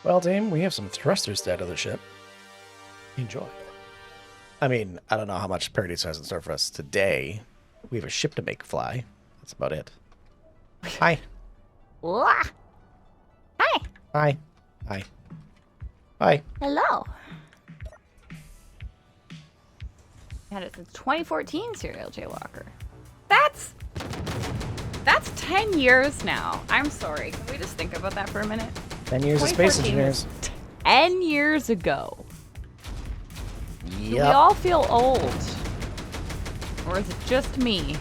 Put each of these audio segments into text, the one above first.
Well, Dame, we have some thrusters to add to the ship. Enjoy. I mean, I don't know how much Paradiso has in store for us today. We have a ship to make fly. That's about it. Hi. Wah! Hi. Hi. Hi. Hi. Hello. Had it since 2014, Serial Jaywalker. That's 10 years now. I'm sorry. Can we just think about that for a minute? 10 years of space 2014 engineers. was 10 years ago. Do we Yep. all feel old? Or is it just me?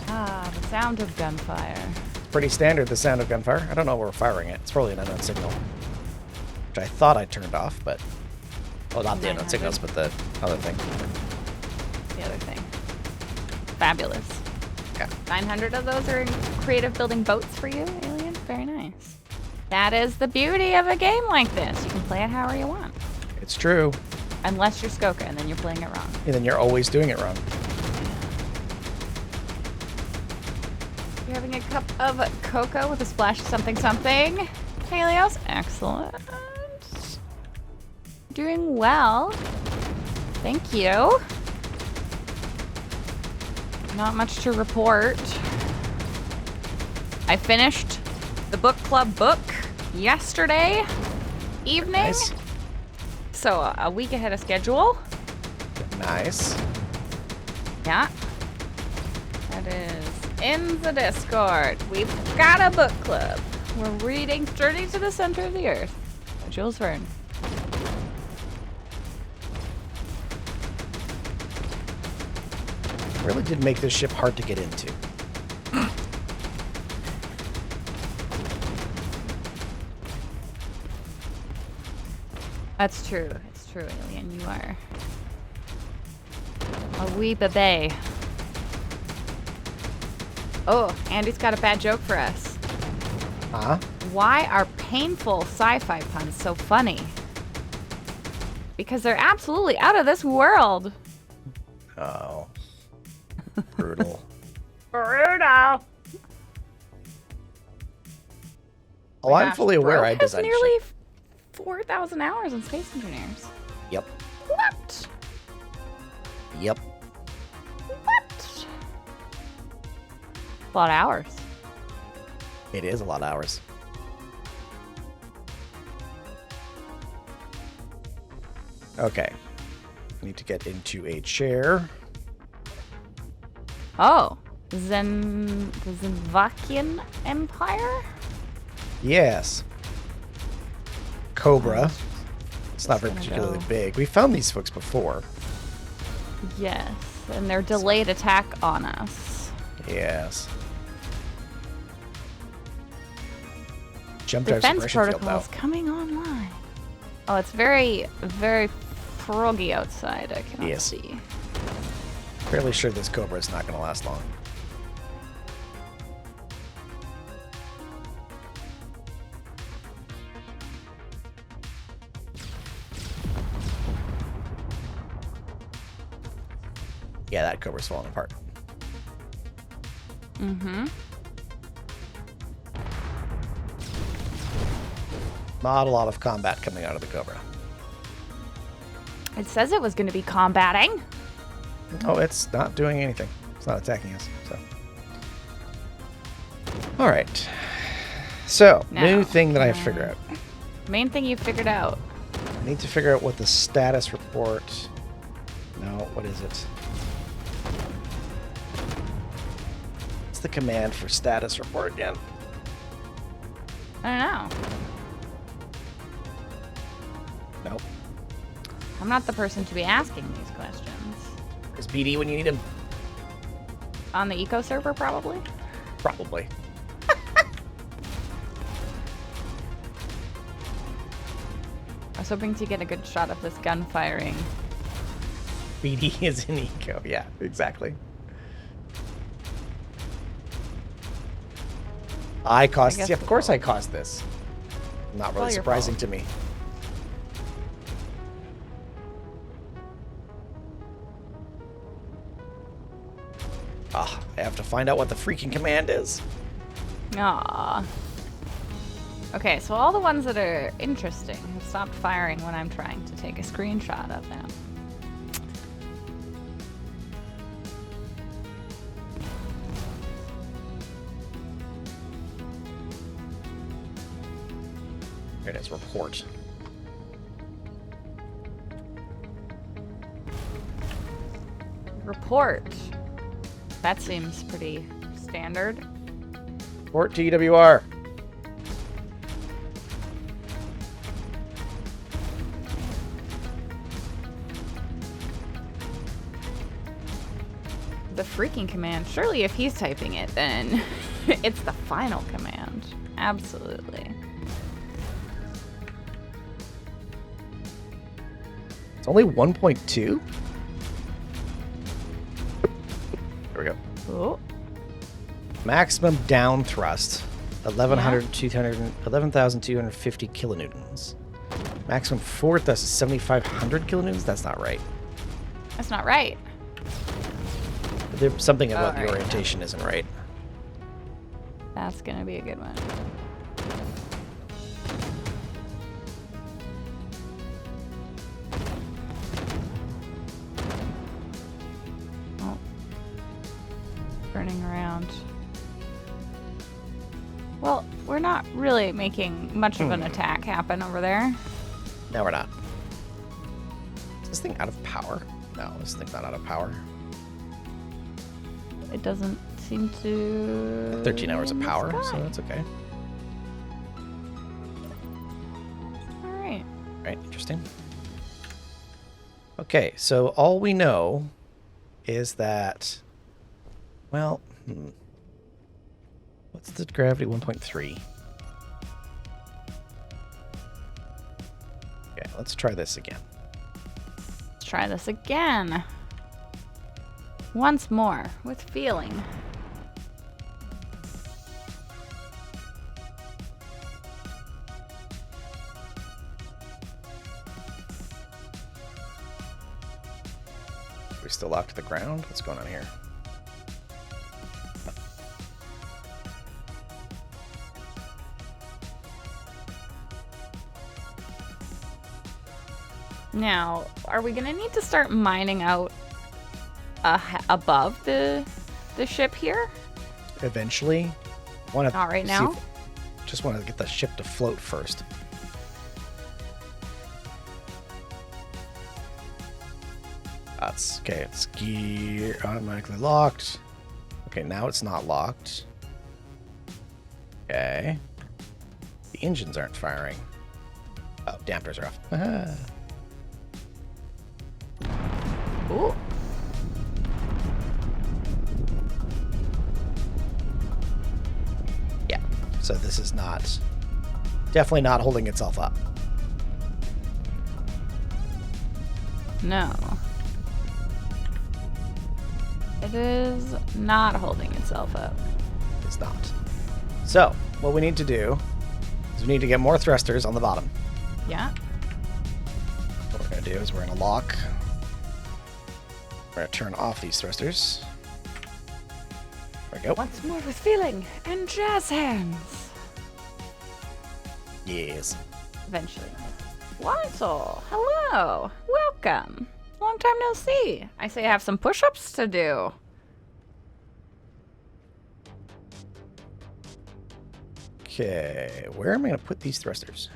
Ah, the sound of gunfire. Pretty standard, the sound of gunfire. I don't know where we're firing it. It's probably an unknown signal. Which I thought I turned off, but... Well, not the unknown 900. signals, but the other thing. The other thing. Fabulous. Yeah. 900 of those are in creative building boats for you, Alien? Very nice. That is the beauty of a game like this. You can play it however you want. It's true. Unless you're Skoka, and then you're playing it wrong. And then you're always doing it wrong. You're having a cup of cocoa with a splash of something something. Helios, excellent. Doing well. Thank you. Not much to report. I finished the book club book yesterday evening. Nice. So a week ahead of schedule. Nice. Yeah. That is in the Discord. We've got a book club. We're reading Journey to the Center of the Earth by Jules Verne. Really did make this ship hard to get into. That's true. It's true, Alien. You are a wee baby. Oh, Andy's got a bad joke for us. Huh? Why are painful sci-fi puns so funny? Because they're absolutely out of this world. Oh. Brutal. Brutal. Oh, I'm fully aware I has designed nearly ship. 4,000 hours in Space Engineers. Yep. What? Yep. What? A lot of hours. It is a lot of hours. Okay. I need to get into a chair. Oh, the Zenvakian Empire? Yes. Cobra. It's not very gonna particularly go. big. We found these folks before. Yes, and their delayed attack on us. Yes. Jump dive Defense suppression field now. protocols coming online. Oh, it's very, very froggy outside. I cannot Yes. see. Fairly sure this Cobra is not going to last long. Yeah, that Cobra's falling apart. Mm-hmm. Not a lot of combat coming out of the Cobra. It says it was going to be combating. Oh, it's not doing anything. It's not attacking us. So, all right. So, new Now, thing that I have to figure out. Main thing you figured out. I need to figure out what the status report. No, what is it? What's the command for status report again? I don't know. Nope. I'm not the person to be asking these questions. Is BD when you need him? On the eco server, probably? Probably. I was hoping to get a good shot of this gun firing. BD is in eco. Yeah, exactly. I caused. guess Yeah, of we'll course go. I caused this. Not really all your surprising fault. to me. Ah, I have to find out what the freaking command is. Aww. Okay, so all the ones that are interesting have stopped firing when I'm trying to take a screenshot of them. There it is, report. Report. That seems pretty standard. Report to EWR. The freaking command. Surely if he's typing it, then it's the final command. Absolutely. It's only 1.2? There we go. Oh. Maximum down thrust, 11,250 kilonewtons. Maximum forward thrust is 7,500 kilonewtons? That's not right. That's not right. There's something about the right. orientation isn't right. That's gonna be a good one. Oh. Turning around. Well, we're not really making much of an attack happen over there. No, we're not. Is this thing out of power? No, this thing's not out of power. It doesn't seem to... 13 hours of in the power, so sky. that's okay. Alright. Right, interesting. Okay, so all we know is that, well, what's the gravity? 1.3. Okay, let's try this again. Let's try this again. Once more, with feeling. Are we still locked to the ground? What's going on here? Now, are we gonna need to start mining out above the ship here? Eventually, want to Not right now. Just want to get the ship to float first. That's okay. It's gear automatically locked. Okay, now it's not locked. Okay. The engines aren't firing. Oh, dampers are off. Ooh. Yeah. So this is definitely not holding itself up. No. It is not holding itself up. It's not. So what we need to do is we need to get more thrusters on the bottom. Yeah. What we're going to do is we're going to lock. We're going to turn off these thrusters. There we go. Once more with feeling and jazz hands. Yes. Eventually. Wansel, hello. Welcome. Long time no see. I say I have some push-ups to do. Okay, where am I going to put these thrusters?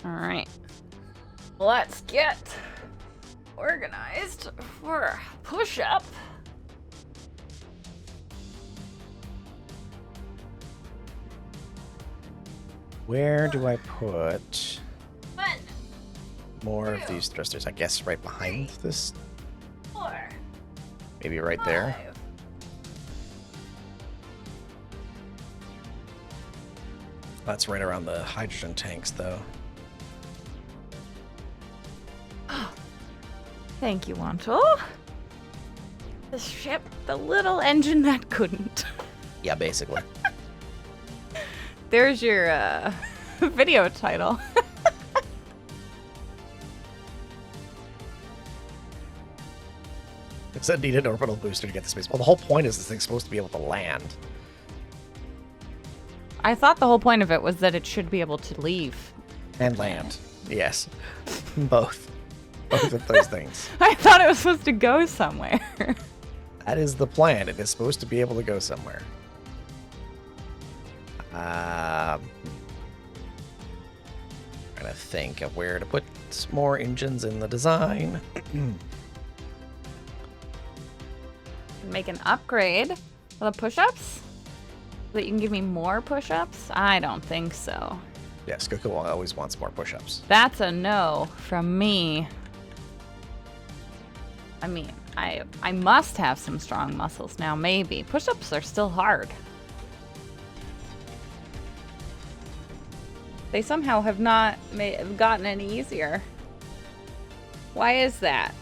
All right. Let's get organized for push-up. Where do I put 1, more of these thrusters? I guess right behind this. 4, Maybe right there. 5. That's right around the hydrogen tanks, though. Thank you, Wanto. The ship, the little engine that couldn't. Yeah, basically. There's your video title. It said need an orbital booster to get to space. Well, the whole point is this thing's supposed to be able to land. I thought the whole point of it was that it should be able to leave. And land. Yes. Both. Both of those things. I thought it was supposed to go somewhere. That is the plan. It is supposed to be able to go somewhere. Trying to think of where to put more engines in the design. Make an upgrade for the push-ups? So that you can give me more push-ups? I don't think so. Yes, Goku always wants more push-ups. That's a no from me. I mean, I must have some strong muscles now, maybe. Push-ups are still hard. They somehow have not gotten any easier. Why is that?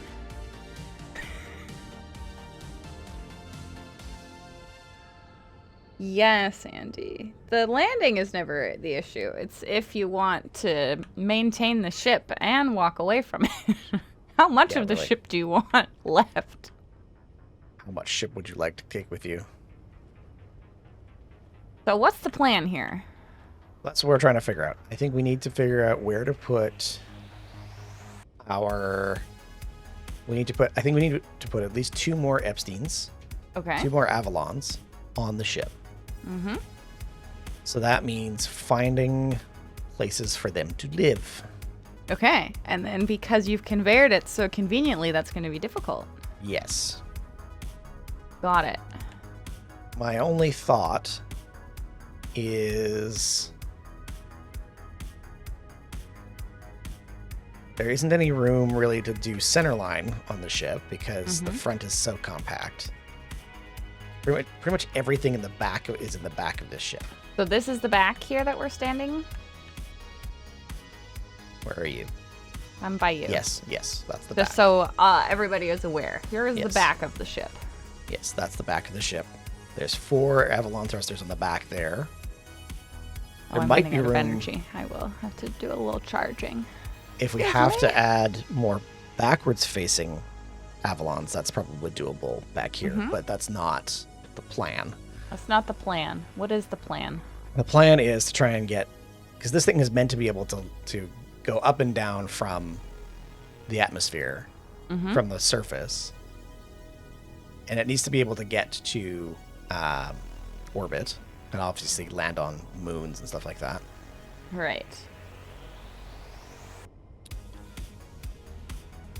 Yes, Andy. The landing is never the issue. It's if you want to maintain the ship and walk away from it. How much of the really. ship do you want left? How much ship would you like to take with you? So what's the plan here? That's what we're trying to figure out. I think we need to figure out where to put our... I think we need to put at least 2 more Epsteins, Okay. 2 more Avalons on the ship. Mm-hmm. So that means finding places for them to live. Okay. And then because you've conveyed it so conveniently, that's going to be difficult. Yes. Got it. My only thought is there isn't any room really to do centerline on the ship because the front is so compact. Pretty much everything in the back is in the back of this ship. So this is the back here that we're standing? Where are you? I'm by you. Yes, that's the Just back. so everybody is aware. Here is the Yes. back of the ship. Yes, that's the back of the ship. There's 4 Avalon thrusters on the back there. Oh, There I'm might running be out of room energy. I will have to do a little charging. if we have to add more backwards facing Avalons. That's probably doable back here, but that's not the plan. That's not the plan. What is the plan? The plan is to try and get, because this thing is meant to be able to go up and down from the atmosphere, from the surface, and it needs to be able to get to orbit and obviously land on moons and stuff like that. Right.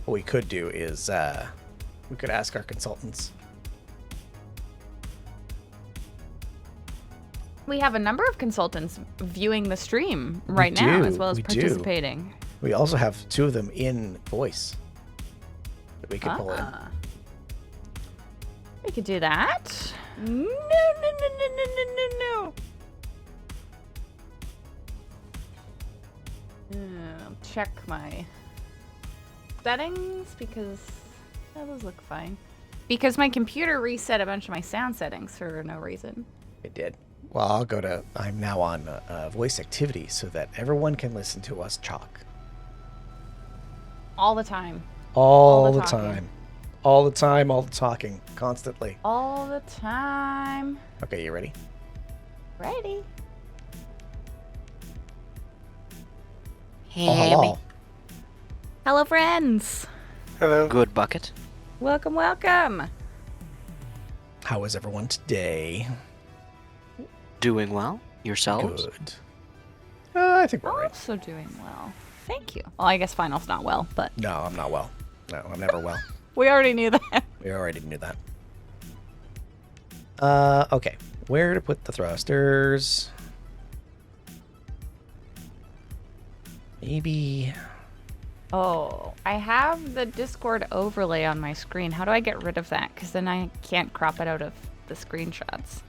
What we could do is we could ask our consultants. We have a number of consultants viewing the stream right We now, do, as well as we do. participating. We also have 2 of them in voice that we could pull in. We could do that. No. I'll check my settings because those look fine. Because my computer reset a bunch of my sound settings for no reason. It did. Well, I'm now on voice activity so that everyone can listen to us talk. All the time. All the the talking. time. All the time, all the talking, constantly. All the time. Okay, you ready? Ready. Oh, hello. Hello, friends. Hello. Good bucket. Welcome, welcome. How is everyone today? Doing well. Yourselves? Good. I think we're right. Also doing well. Thank you. Well, I guess final's not well, but No, I'm not well. No, I'm never well. we already knew that. We already knew that. Okay. Where to put the thrusters? Maybe... Oh, I have the Discord overlay on my screen. How do I get rid of that? Because then I can't crop it out of the screenshots.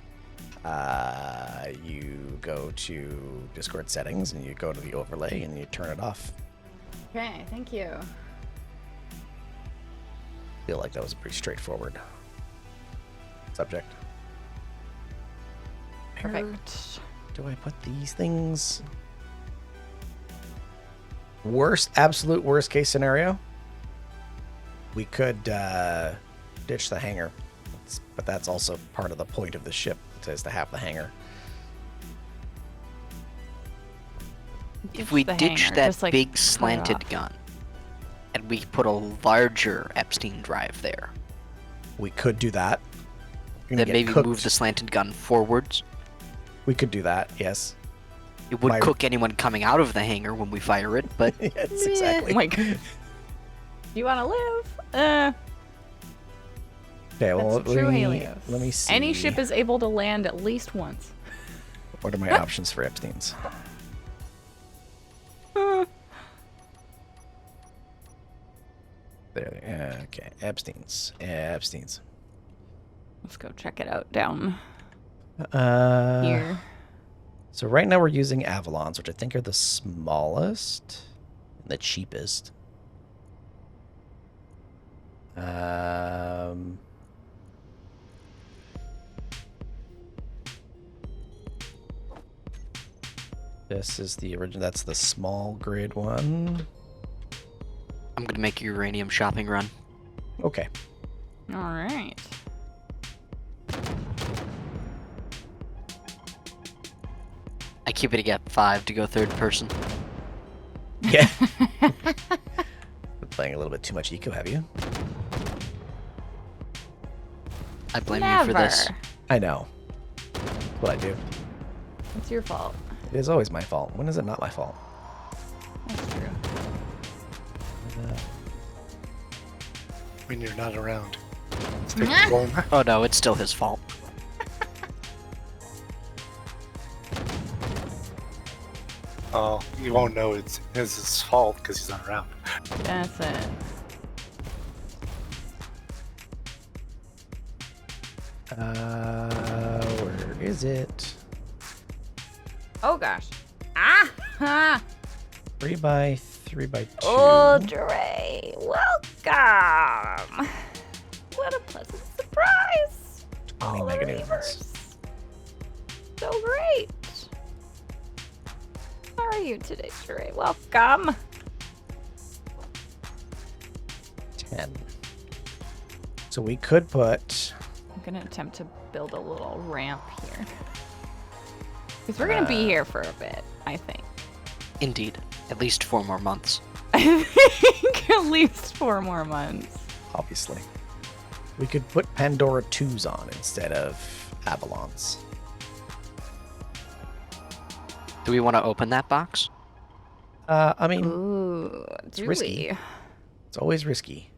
You go to Discord settings and you go to the overlay and you turn it off. Okay, thank you. I feel like that was a pretty straightforward subject. Where Perfect. do I put these things? Absolute worst case scenario, we could ditch the hangar, but that's also part of the point of the ship, is to have the hangar. If we the ditch hangar, that just, like, big cut it slanted off. gun, and we put a larger Epstein drive there, We could do that. You're gonna then get maybe cooked. move the slanted gun forwards. We could do that, yes. It would My- cook anyone coming out of the hangar when we fire it, but Yes, exactly. Like, you want to live? Okay, well, That's true let Helios. me see. Any ship is able to land at least once. What are my options for Epstein's? There. Okay, Epstein's. Epstein's. Let's go check it out down Uh, here. So right now we're using Avalons, which I think are the smallest and the cheapest. This is the original. That's the small grid one. I'm gonna make a uranium shopping run. Okay. All right. I keep it at 5 to go third person. Yeah. Been playing a little bit too much eco, have you? I blame you for this. Never. I know. That's what I do. It's your fault. It is always my fault. When is it not my fault? That's true. When you're not around. Stick one. Oh no, it's still his fault. Oh, you won't know it's his fault because he's not around. That's it. Where is it? Oh gosh. Ah! Ha! 3x3x2. Oh, Dre, welcome. What a pleasant surprise. 20 All the meganewtons. reavers. So great. How are you today, Dre? Welcome. 10. So we could put. I'm gonna attempt to build a little ramp here. Because we're gonna be here for a bit, I think. Indeed. At least 4 more months. I think at least 4 more months. Obviously. We could put Pandora 2s on instead of Avalons. Do we want to open that box? I mean, Ooh, do risky. we? it's always risky.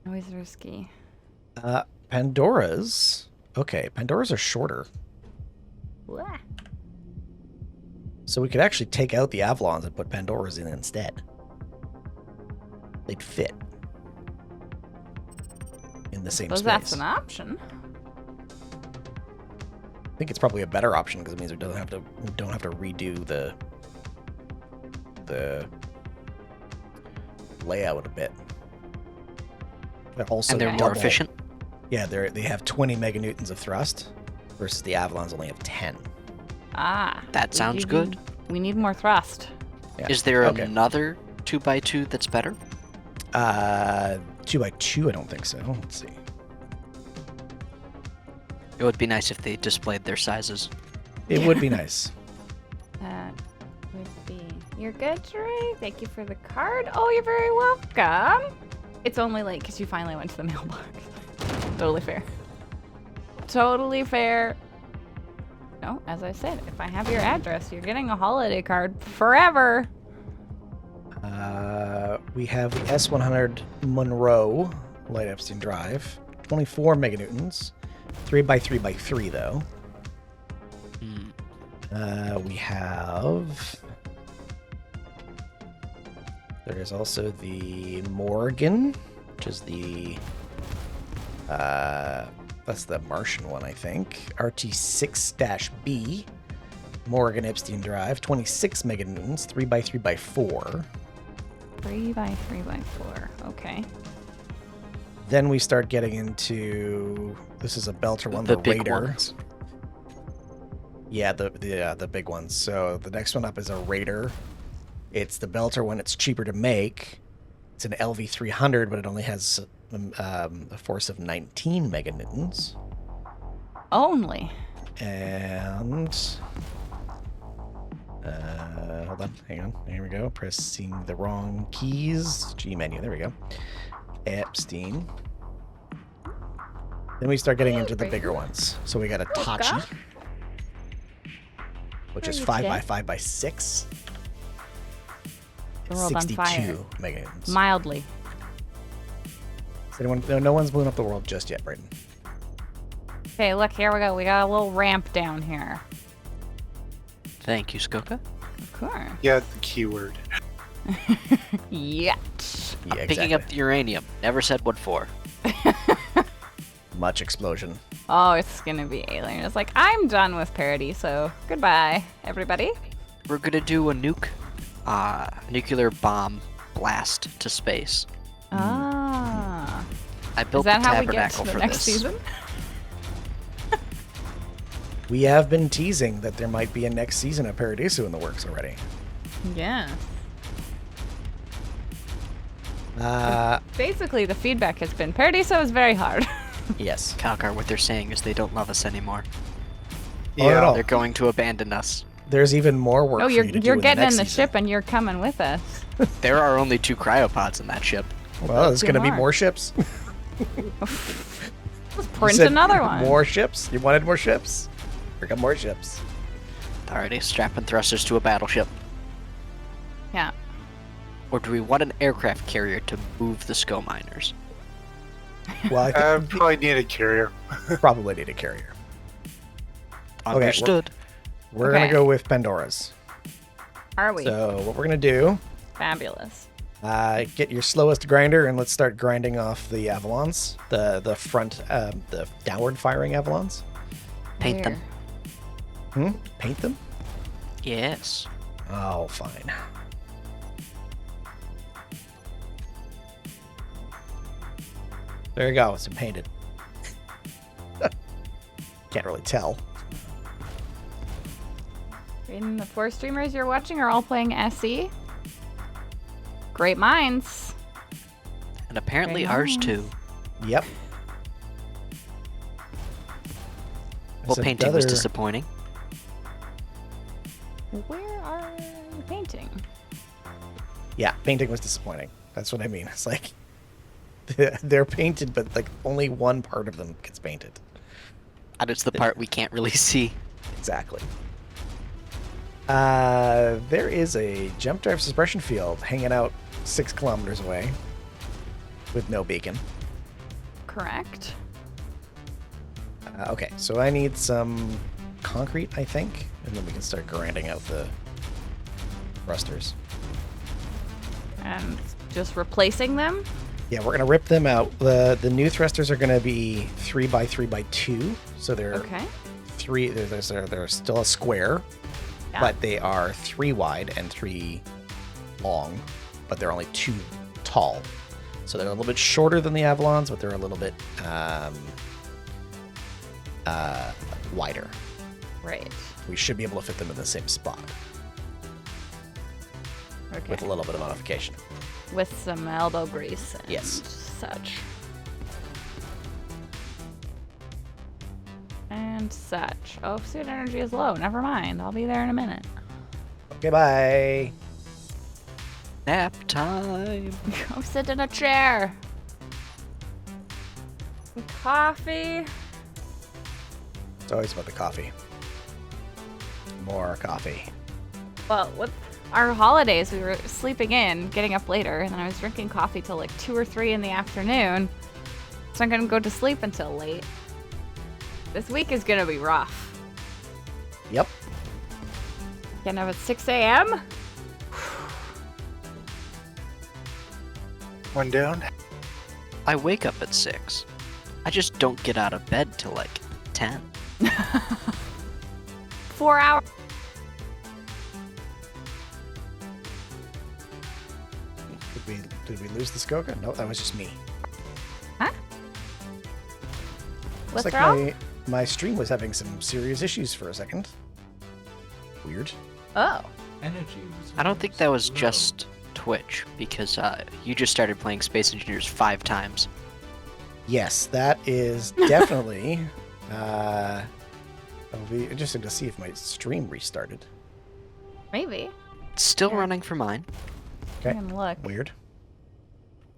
Always risky. Pandoras. Okay, Pandoras are shorter. Blah. So we could actually take out the Avalons and put Pandoras in instead. They'd fit in the same Suppose space. that's an option. I think it's probably a better option because it means we don't have to redo the layout a bit. They're also And they're more double- efficient? Yeah, they have 20 meganewtons of thrust versus the Avalons only have 10. Ah. That we sounds do good. We need more thrust. Yeah. Is there Okay. another 2x2 that's better? 2x2, I don't think so. Let's see. It would be nice if they displayed their sizes. It would be nice. That would be. You're good, Dre? Thank you for the card. Oh, you're very welcome. It's only late because you finally went to the mailbox. Totally fair. Totally fair. No, as I said, if I have your address, you're getting a holiday card forever. We have the S100 Monroe Light Epstein Drive, 24 meganewtons, 3x3x3 though. We have. There is also the Morgan, which is the. That's the Martian one, I think. RT6-B. Morgan Epstein Drive, 26 meganewtons, 3x3x4. 3x3x4. Okay. Then we start getting into. This is a Belter one, The the big Raider. ones. Yeah, the big ones. So the next one up is a Raider. It's the Belter one. It's cheaper to make. It's an LV300, but it only has a force of 19 meganewtons. Only. And Hold on, hang on. Here we go. Pressing the wrong keys. G menu. There we go. Epstein. Then we start getting into the bigger ones. So we got a Tachi, which is 5 by 5 by 6. The world on fire. 62 megatons. Mildly. Is anyone? No one's blown up the world just yet, Braden. Okay, look, here we go. We got a little ramp down here. Thank you, Skoka. Of course. Yeah, the keyword. Yet. Yeah, exactly. Picking up the uranium. Never said what for. Much explosion. Oh, it's gonna be alien. It's like, I'm done with Paradiso. Goodbye, everybody. We're gonna do a nuclear bomb blast to space. Ah. I Is built the that how we get tabernacle to the for next this. season? We have been teasing that there might be a next season of Paradiso in the works already. Yeah. Basically, the feedback has been Paradiso is very hard. Yes. Kalkar, what they're saying is they don't love us anymore. Oh, Yeah. no. They're going to abandon us. There's even more work Oh, for you're you to do you're in getting the next in the season. ship and you're coming with us. There are only 2 cryopods in that ship. Well, there's Two going to be more. more ships. Let's You print said another one. More ships? You wanted more ships? We got more ships. Alrighty, strapping thrusters to a battleship. Yeah. Or do we want an aircraft carrier to move the SCO miners? Well, I think Probably need a carrier. we probably need a carrier. Okay, Understood. We're going Okay. to go with Pandora's. Are we? So what we're going to do, Fabulous. get your slowest grinder and let's start grinding off the Avalons. The front, the downward firing Avalons. Paint them. Paint them? Yes. Oh, fine. There you go. It's been painted. Can't really tell. And the 4 streamers you're watching are all playing SE. Great minds. And apparently Very ours nice. too. Yep. Well, There's painting was another- disappointing. Where are you painting? Yeah, painting was disappointing. That's what I mean. It's like they're painted, but like only one part of them gets painted. And it's the part we can't really see. Exactly. There is a jump drive suppression field hanging out 6 kilometers away with no beacon. Correct. Okay, so I need some concrete, I think, and then we can start grinding out the thrusters. And just replacing them? Yeah, we're gonna rip them out. The new thrusters are gonna be 3 by 3 by 2, so they're Okay. they're still a square, Yeah. but they are 3 wide and 3 long, but they're only 2 tall. So they're a little bit shorter than the Avalons, but they're a little bit wider. Right. We should be able to fit them in the same spot Okay. with a little bit of modification. With some elbow grease and Yes. such. And such. Oh, suit energy is low. Never mind. I'll be there in a minute. Okay, bye. Nap time. Go sit in a chair. Coffee. It's always about the coffee. More coffee. Well, with our holidays, we were sleeping in, getting up later, and then I was drinking coffee till like 2 or 3 in the afternoon. So I'm gonna go to sleep until late. This week is gonna be rough. Yep. Getting up at 6 a.m. One down. I wake up at 6. I just don't get out of bed till like 10. 4 hours. Did we lose the Skoka? No, that was just me. Huh? Looks What's like wrong? my stream was having some serious issues for a second. Weird. Oh. I don't think that was just Twitch, because you just started playing Space Engineers 5 times. Yes, that is definitely. It'll be interesting to see if my stream restarted. Maybe. It's still Yeah. running for mine. I Okay. can look. Weird.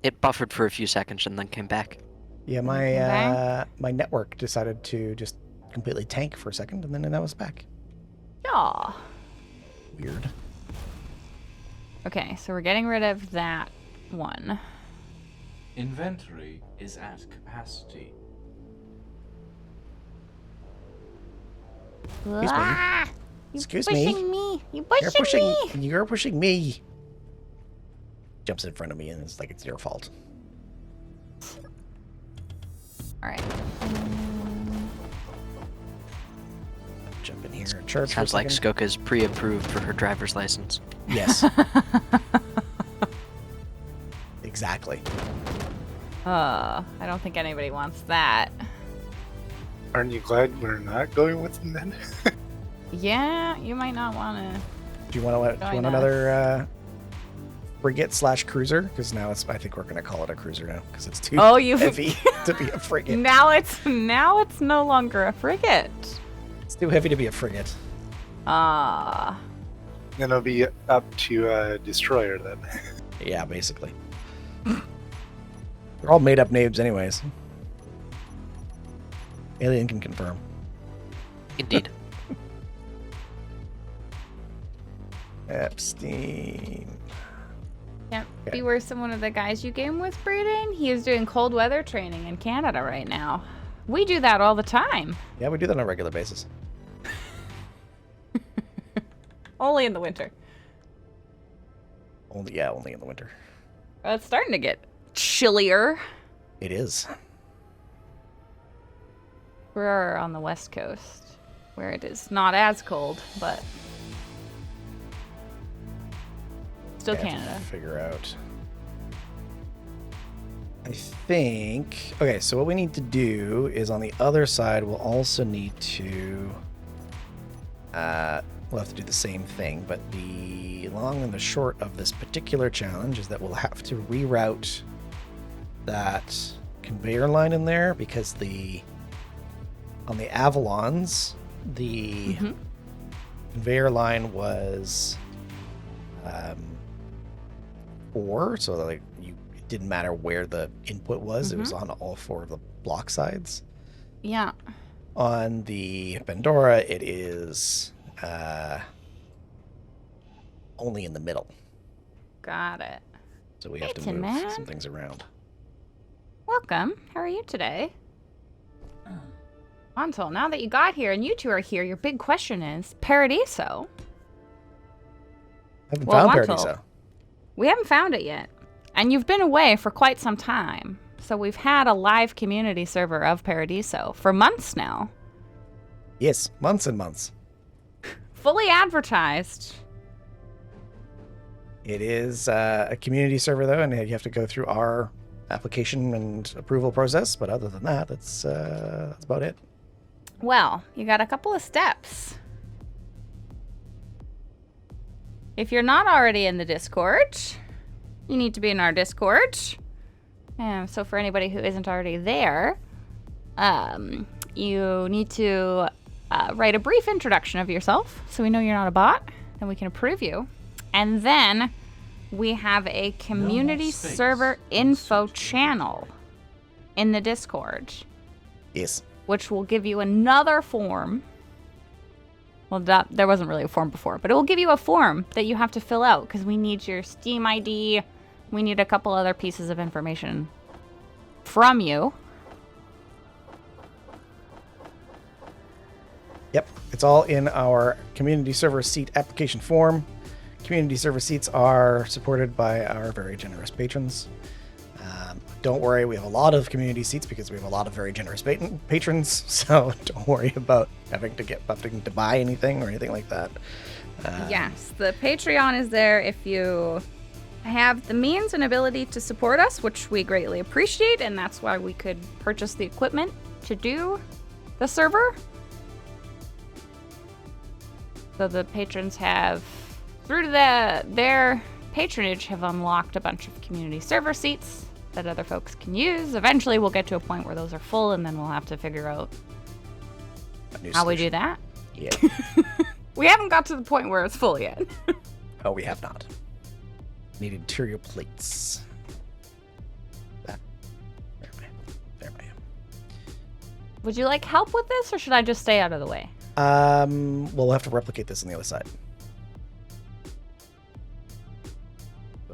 It buffered for a few seconds and then came back. Yeah, Come my back. my network decided to just completely tank for a second, and then that was back. Aw. Weird. Okay, so we're getting rid of that one. Inventory is at capacity. me. Ah, you Excuse me. pushing me. You You're pushing me. You're pushing me. Jumps in front of me, and it's like it's your fault. All right. Jump in here and charge. Sounds for a like second. Skoka's pre-approved for her driver's license. Yes. Exactly. I don't think anybody wants that. Aren't you glad we're not going with them then? Yeah, you might not want to. Do you want Join us. another frigate/cruiser? Because now it's. I think we're gonna call it a cruiser now because it's too Oh, you. heavy to be a frigate. Now it's no longer a frigate. It's too heavy to be a frigate. Ah. Then it'll be up to destroyer then. Yeah, basically. They're all made up names, anyways. Alien can confirm. Indeed. Epstein. Can't Okay. be worse than one of the guys you game with, Braden. He is doing cold weather training in Canada right now. We do that all the time. Yeah, we do that on a regular basis. Only in the winter. Only in the winter. Well, it's starting to get chillier. It is. We're on the west coast, where it is not as cold, but still I have to Canada. figure out. I think. Okay, so what we need to do is on the other side, we'll also need to. We'll have to do the same thing, but the long and the short of this particular challenge is that we'll have to reroute that conveyor line in there because on the Avalons, the conveyor line was 4, so like it didn't matter where the input was; it was on all 4 of the block sides. Yeah. On the Pandora, it is only in the middle, Got it. so we have to Hey, move man. some things around. Welcome. How are you today? Antal, now that you got here and you two are here, your big question is Paradiso. I haven't Well, found Wantel. Paradiso. We haven't found it yet. And you've been away for quite some time. So we've had a live community server of Paradiso for months now. Yes, months and months. Fully advertised. It is a community server though, and you have to go through our application and approval process. But other than that, that's about it. Well, you got a couple of steps. If you're not already in the Discord, you need to be in our Discord. So for anybody who isn't already there, you need to write a brief introduction of yourself so we know you're not a bot, and we can approve you. And then we have a community space server in info search. channel in the Discord, Yes. which will give you another form. Well, there wasn't really a form before, but it will give you a form that you have to fill out because we need your Steam ID. We need a couple other pieces of information from you. Yep, it's all in our community server seat application form. Community server seats are supported by our very generous patrons. Don't worry, we have a lot of community seats because we have a lot of very generous patrons, so don't worry about having to buy anything or anything like that. Yes, the Patreon is there if you have the means and ability to support us, which we greatly appreciate, and that's why we could purchase the equipment to do the server. So the patrons have, through their patronage, have unlocked a bunch of community server seats that other folks can use. Eventually we'll get to a point where those are full, and then we'll have to figure out A new how we do solution. that. Yeah. We haven't got to the point where it's full yet. Oh, we have not. Need interior plates. That. There I am. Would you like help with this, or should I just stay out of the way? We'll have to replicate this on the other side.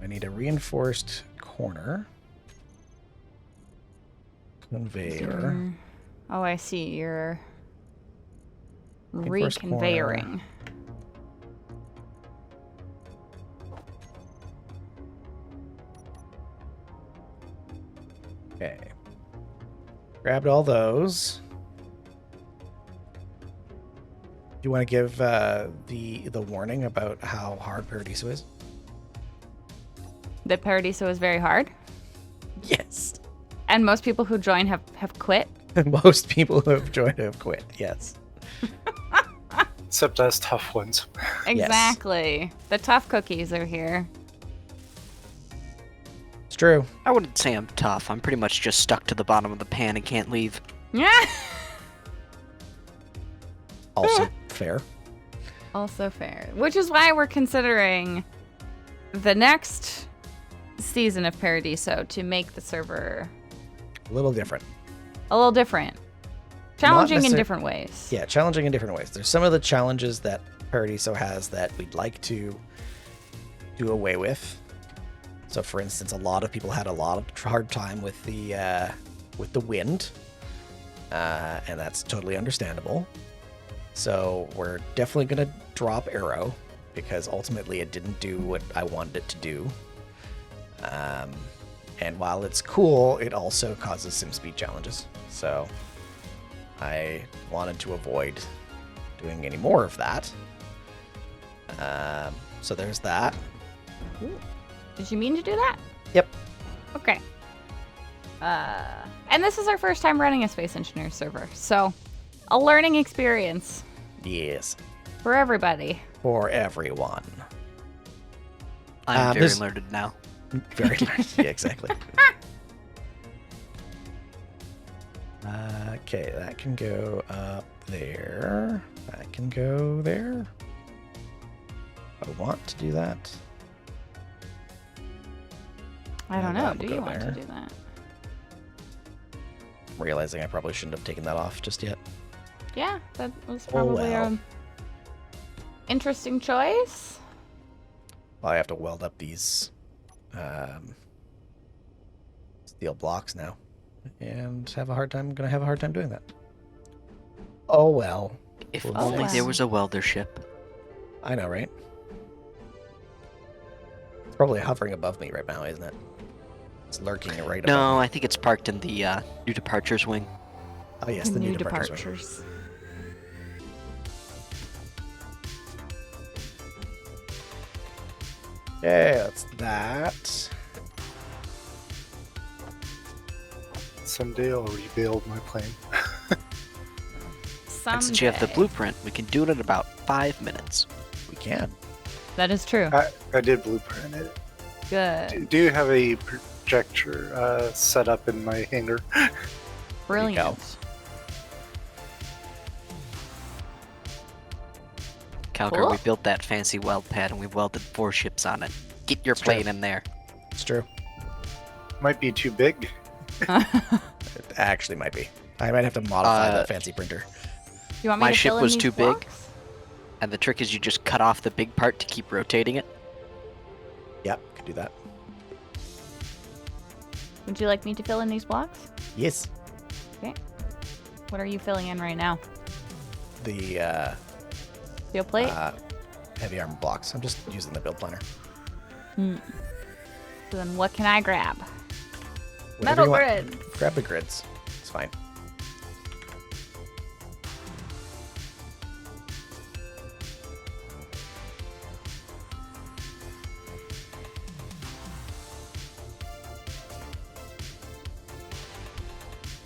I need a reinforced corner. Conveyor. Oh, I see. You're Reinforced reconveying. Okay. Grabbed all those. Do you want to give the warning about how hard Paradiso is? The Paradiso is very hard, Yes. and most people who join have quit. Most people who have joined have quit. Yes. Except us tough ones. Exactly. The tough cookies are here. It's true. I wouldn't say I'm tough. I'm pretty much just stuck to the bottom of the pan and can't leave. Yeah. Also fair. Also fair. Which is why we're considering the next season of Paradiso to make the server A little different. a little different. Challenging in necessar- different ways. Yeah, challenging in different ways. There's some of the challenges that Paradiso has that we'd like to do away with. So, for instance, a lot of people had a lot of hard time with the wind, and that's totally understandable. So we're definitely gonna drop Arrow because ultimately it didn't do what I wanted it to do. And while it's cool, it also causes some speed challenges. So I wanted to avoid doing any more of that. So there's that. Did you mean to do that? Yep. Okay. And this is our first time running a Space Engineer server, so a learning experience Yes. for everybody. For everyone. I'm very this- learned now. Very nice. Yeah, exactly. Okay, that can go up there. That can go there. I want to do that. I don't Yeah, know. that will Do you go want to there. do that? I'm realizing I probably shouldn't have taken that off just yet. Yeah, that was Oh, probably well. a interesting choice. Well, I have to weld up these steel blocks now, and gonna have a hard time doing that. Oh well. If Well, only wow. there was a welder ship. I know, right? It's probably hovering above me right now, isn't it? It's lurking right above No, me. I think it's parked in the new departures wing. Oh yes, the new departures. departures. Yeah, that's that. Someday I'll rebuild my plane. And since you have the Someday. blueprint, we can do it in about 5 minutes. We can. That is true. I did blueprint it. Good. Do you have a projector set up in my hangar? Brilliant. Calgar, Cool. we built that fancy weld pad and we welded 4 ships on it. Get your It's true. plane in there. It's true. Might be too big. It actually might be. I might have to modify that fancy printer. You want me My to ship fill in was these too big. blocks? And the trick is you just cut off the big part to keep rotating it. Yep, could do that. Would you like me to fill in these blocks? Yes. Okay. What are you filling in right now? The Steel plate? heavy armor blocks. I'm just using the build planner. So then what can I grab? Whatever Metal you want. grid. Grab the grids. It's fine.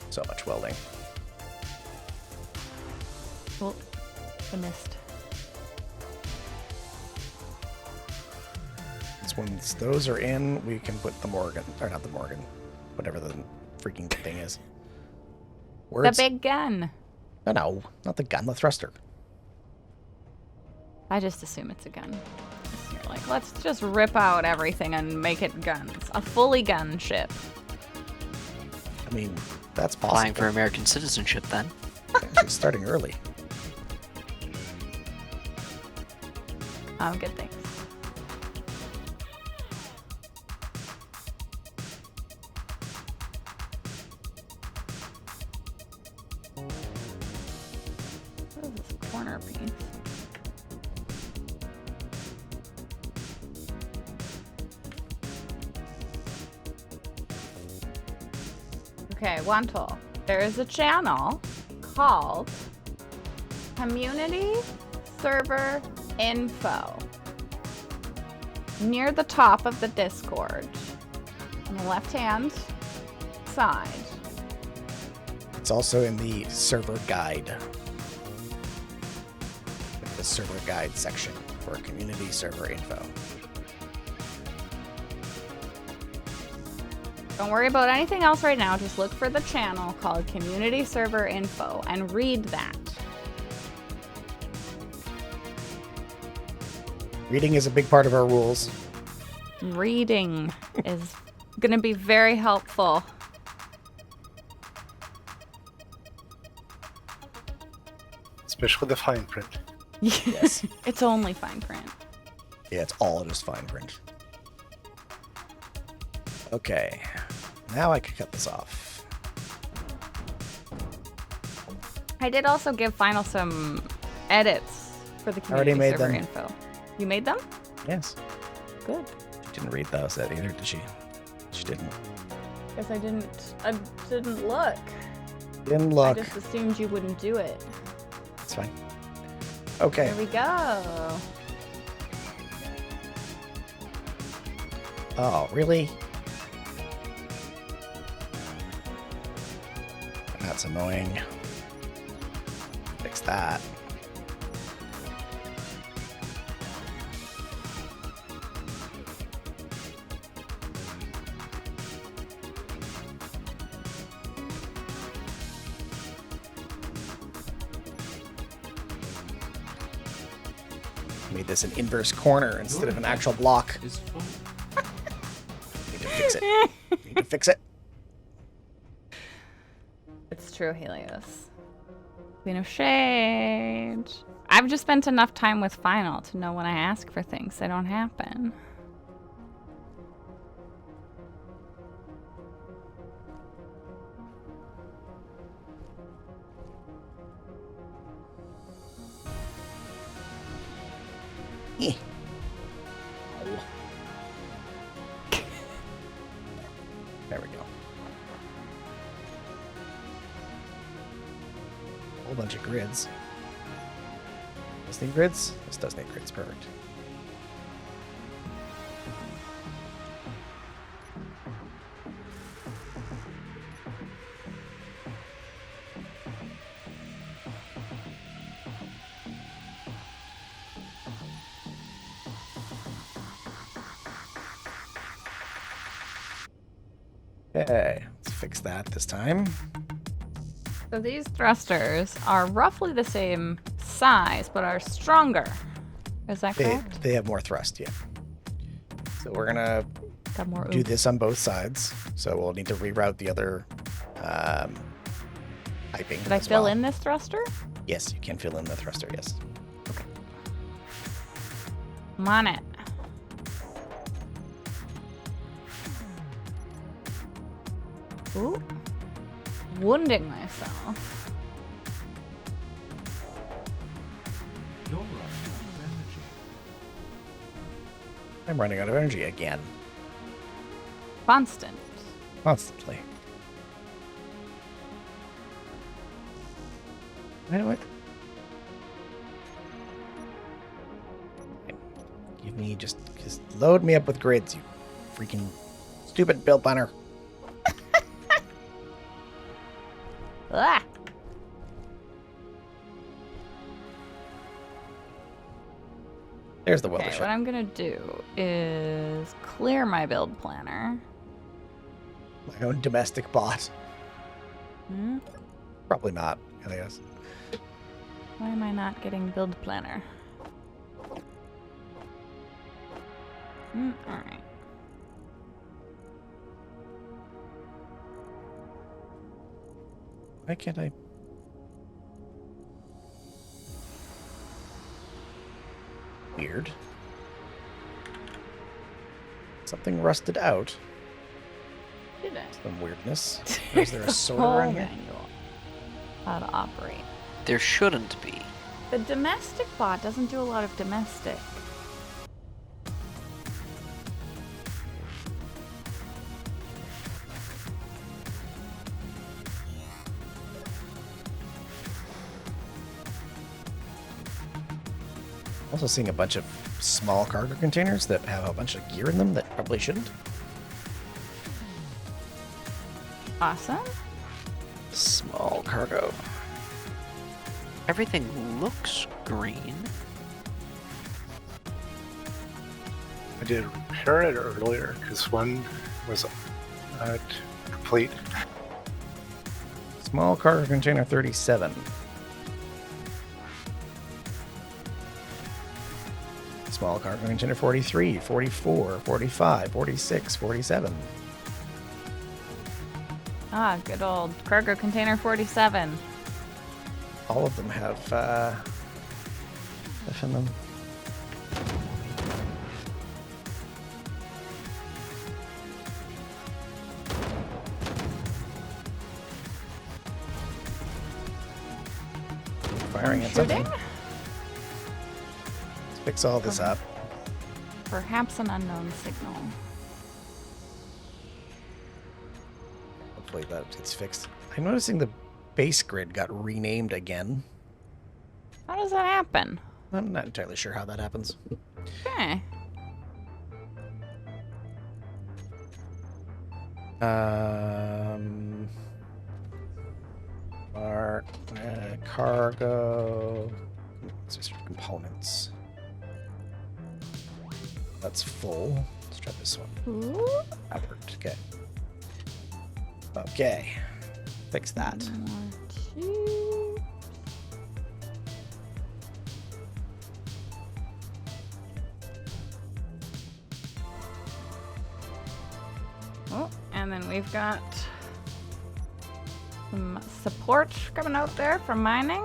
So much welding. Oh, I missed. So once those are in, we can put the Morgan, or not the Morgan, whatever the freaking thing is. Words? The big gun. No, not the gun, the thruster. I just assume it's a gun. You're like, let's just rip out everything and make it guns. A fully gun ship. I mean, that's Applying possible. for American citizenship then. She's starting early. Oh, good things. What is this corner piece? Okay, Wantle. There is a channel called Community Server Info near the top of the Discord on the left-hand side. It's also in the server guide. The server guide section for community server info. Don't worry about anything else right now. Just look for the channel called Community Server Info and read that. Reading is a big part of our rules. Reading is going to be very helpful. Especially the fine print. Yes. It's only fine print. Yeah, it's all just fine print. Okay. Now I can cut this off. I did also give Final some edits for the already Community made Server them. Info. You made them? Yes. Good. She didn't read those that either, did she? She didn't. Guess I didn't look. Didn't look. I just assumed you wouldn't do it. It's fine. Okay. There we go. Oh, really? That's annoying. Fix that. Made this an inverse corner instead of an actual block. Is full. Need to fix it. Need to fix it. It's true, Helios. Queen of Shade. I've just spent enough time with Final to know when I ask for things, they don't happen. Eh. There we go. Whole bunch of grids. This need grids? This does need grids, perfect. Okay, let's fix that this time. So these thrusters are roughly the same size, but are stronger. Is that correct? They have more thrust, yeah. So we're gonna Got more do oomph. this on both sides. So we'll need to reroute the other piping. Did I as fill well. in this thruster? Yes, you can fill in the thruster, yes. I'm on it. Ooh. Wounding myself. You're running out of energy. I'm running out of energy again. Constant. Constantly. You know what? Give me just load me up with grids, you freaking stupid build planner. Ah! There's the welder Okay, ship. what I'm gonna do is clear my build planner. My own domestic bot. Hmm? Probably not, I guess. Why am I not getting build planner? All right. Why can't I? Weird. Something rusted out. Did I? Some weirdness. Is there a sword Whole around here? manual. How to operate. There shouldn't be. The domestic bot doesn't do a lot of domestic. Also seeing a bunch of small cargo containers that have a bunch of gear in them that probably shouldn't. Awesome. Small cargo. Everything looks green. I did repair it earlier because one was not complete. Small cargo container 37. Small cargo container 43, 44, 45, 46, 47. Ah, good old cargo container 47. All of them have stuff in them. Firing at something. Shooting? Let's fix all this up. Perhaps an unknown signal. Hopefully that gets fixed. I'm noticing the base grid got renamed again. How does that happen? I'm not entirely sure how that happens. Okay. Cargo. Components. That's full. Let's try this one. Ooh. That worked. Okay. Okay. Fix that. Two. Oh, and then we've got some support coming out there from mining.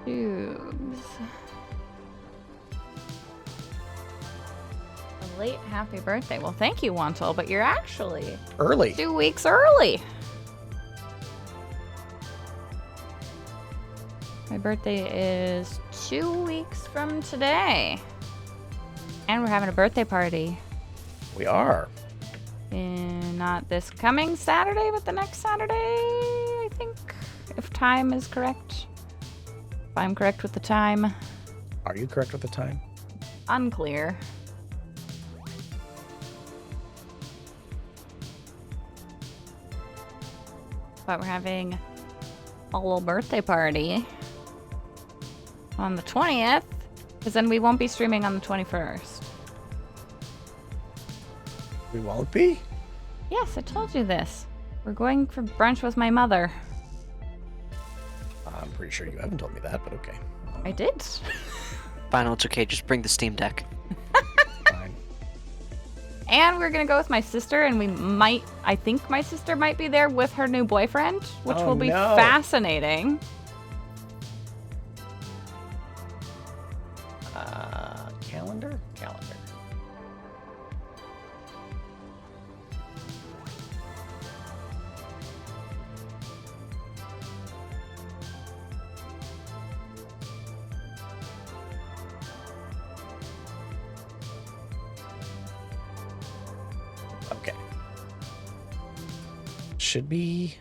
Tubes. A late happy birthday. Well, thank you, Wantel, but you're actually Early. 2 weeks early. My birthday is 2 weeks from today. And we're having a birthday party. We are. Not this coming Saturday, but the next Saturday, I think. If time is correct. If I'm correct with the time. Are you correct with the time? Unclear. But we're having a little birthday party on the 20th, because then we won't be streaming on the 21st. We won't be? Yes, I told you this. We're going for brunch with my mother. I'm pretty sure you haven't told me that, but okay. I did. Final, it's okay. Just bring the Steam Deck. Fine. And we're gonna go with my sister, and I think my sister might be there with her new boyfriend, which Oh, will be no. fascinating. Calendar? Calendar. Okay. Should be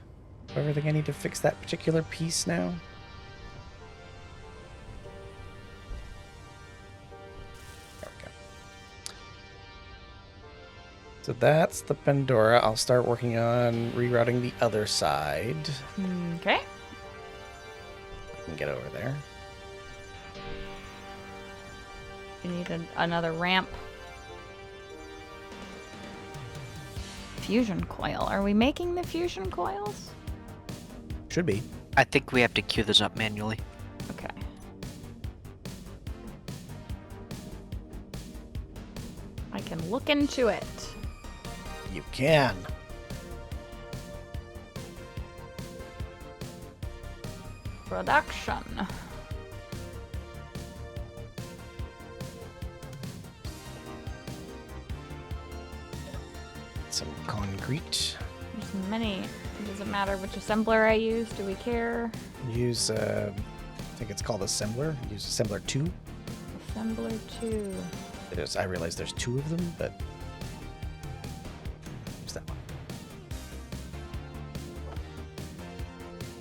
everything I need to fix that particular piece now. There we go. So that's the Pandora. I'll start working on rerouting the other side. Okay. I can get over there. You need another ramp. Fusion coil. Are we making the fusion coils? Should be. I think we have to queue those up manually. Okay. can look into it. You can. Production. Some concrete. There's many. Does it matter which assembler I use? Do we care? Use, I think it's called assembler. Use assembler 2. Assembler 2. It is. I realize there's 2 of them, but use that one.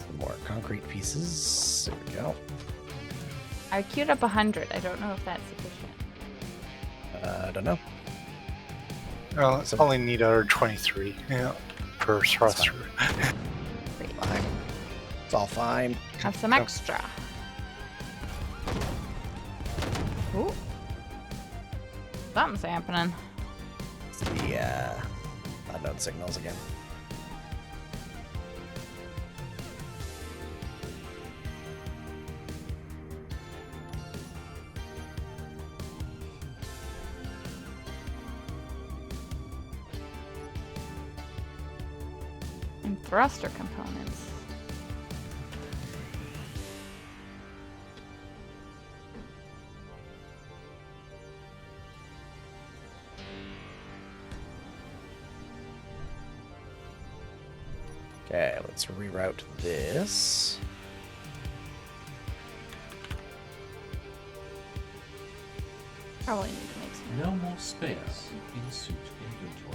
Some more concrete pieces. There we go. I queued up 100. I don't know if that's sufficient. I don't know. Well, So- only need our 23 per thruster. Great. Fine. It's all fine. Have some extra. Ooh. Something's happening. It's the unknown signals again. And thruster components. Okay, let's reroute this. Probably need to make some. No more space in suit inventory.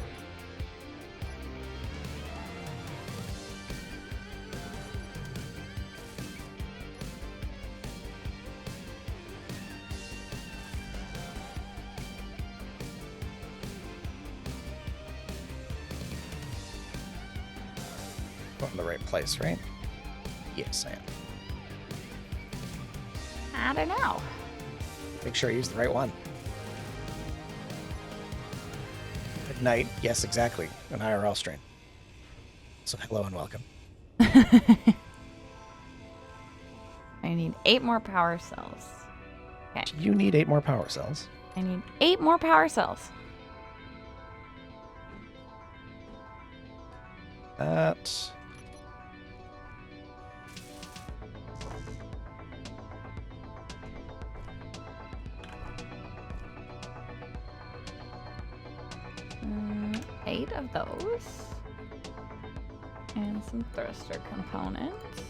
Going in the right place, right? Yes, I am. I don't know. Make sure I use the right one. Ignite, yes, exactly. An IRL stream. So hello and welcome. I need 8 more power cells. Okay. Do you need 8 more power cells? I need 8 more power cells. That. Eight of those. And some thruster components.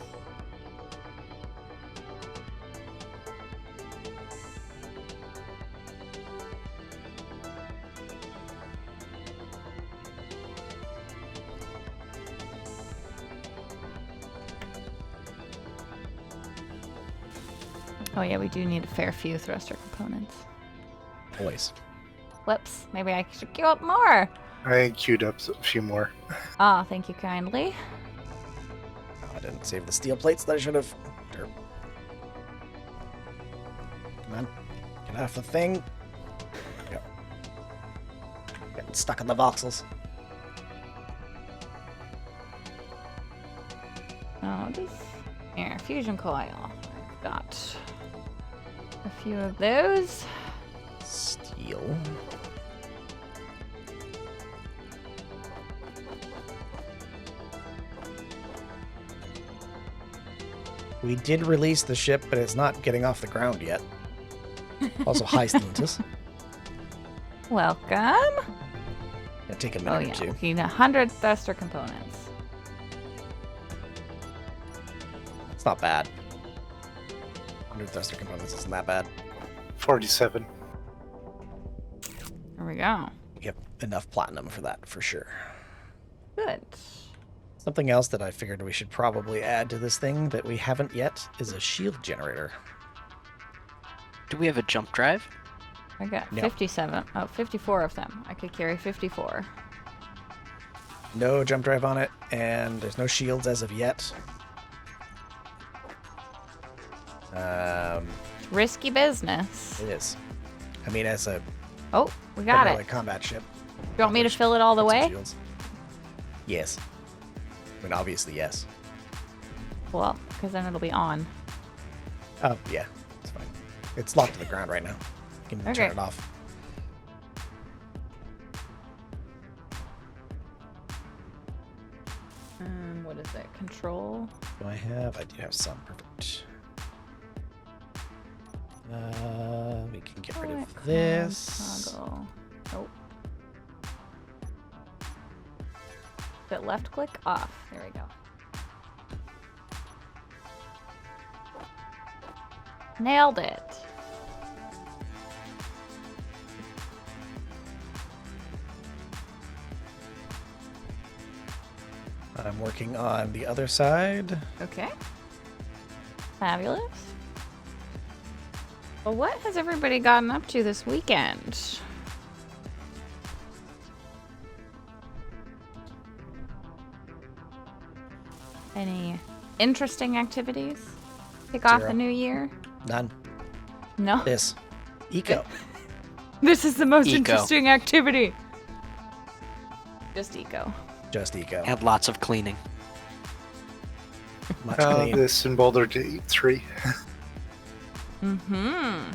Oh yeah, we do need a fair few thruster components. Always. Whoops, maybe I should queue up more. I queued up a few more. Ah, thank you kindly. I didn't save the steel plates that I should have. Derp. Come on. Get off the thing. Go. Getting stuck in the voxels. Oh, this here, fusion coil. I've got a few of those. Steel. We did release the ship, but it's not getting off the ground yet. Also, hi, Stellantis. Welcome. It'll take a Oh minute yeah, or two. we need 100 thruster components. It's not bad. 100 thruster components isn't that bad. 47. There we go. We have enough platinum for that, for sure. Good. Something else that I figured we should probably add to this thing that we haven't yet is a shield generator. Do we have a jump drive? I got No. 57. Oh, 54 of them. I could carry 54. No jump drive on it, and there's no shields as of yet. Risky business. It is. I mean, as a Oh, we got primarily it. combat ship. You want me to fill it all the put some way? shields. Yes. I mean, obviously, yes. Well, because then it'll be on. Oh, yeah. It's fine. It's locked to the ground right now. You can Okay. turn it off. what is it? Control. Do I have? I do have some. Perfect. We can get rid Select of this. Toggle. Nope. But left click off. There we go. Nailed it. I'm working on the other side. Okay. Fabulous. Well, what has everybody gotten up to this weekend? Any interesting activities? Kick off Zero. the new year? None. No? This. Eco. This is the most Eco. interesting activity. Just eco. Just eco. And lots of cleaning. Much clean. This in Boulder Gate 3. Mm-hmm.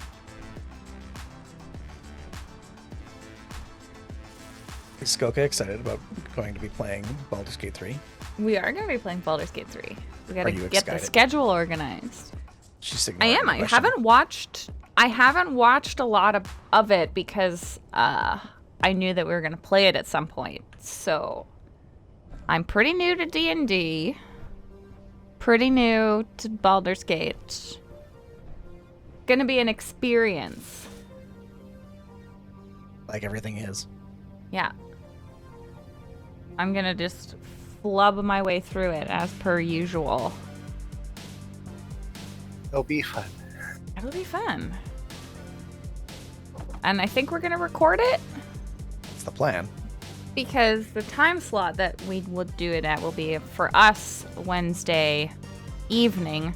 Is Skoka excited about going to be playing Baldur's Gate 3? We are going to be playing Baldur's Gate 3. We got Are to you get the excited? schedule organized. She's I am. I haven't watched a lot of it because I knew that we were going to play it at some point. So I'm pretty new to D&D. Pretty new to Baldur's Gate. Gonna be an experience. Like everything is. Yeah. I'm gonna just flub my way through it as per usual. It'll be fun. It'll be fun. And I think we're gonna record it That's the plan. because the time slot that we will do it at will be for us Wednesday evening,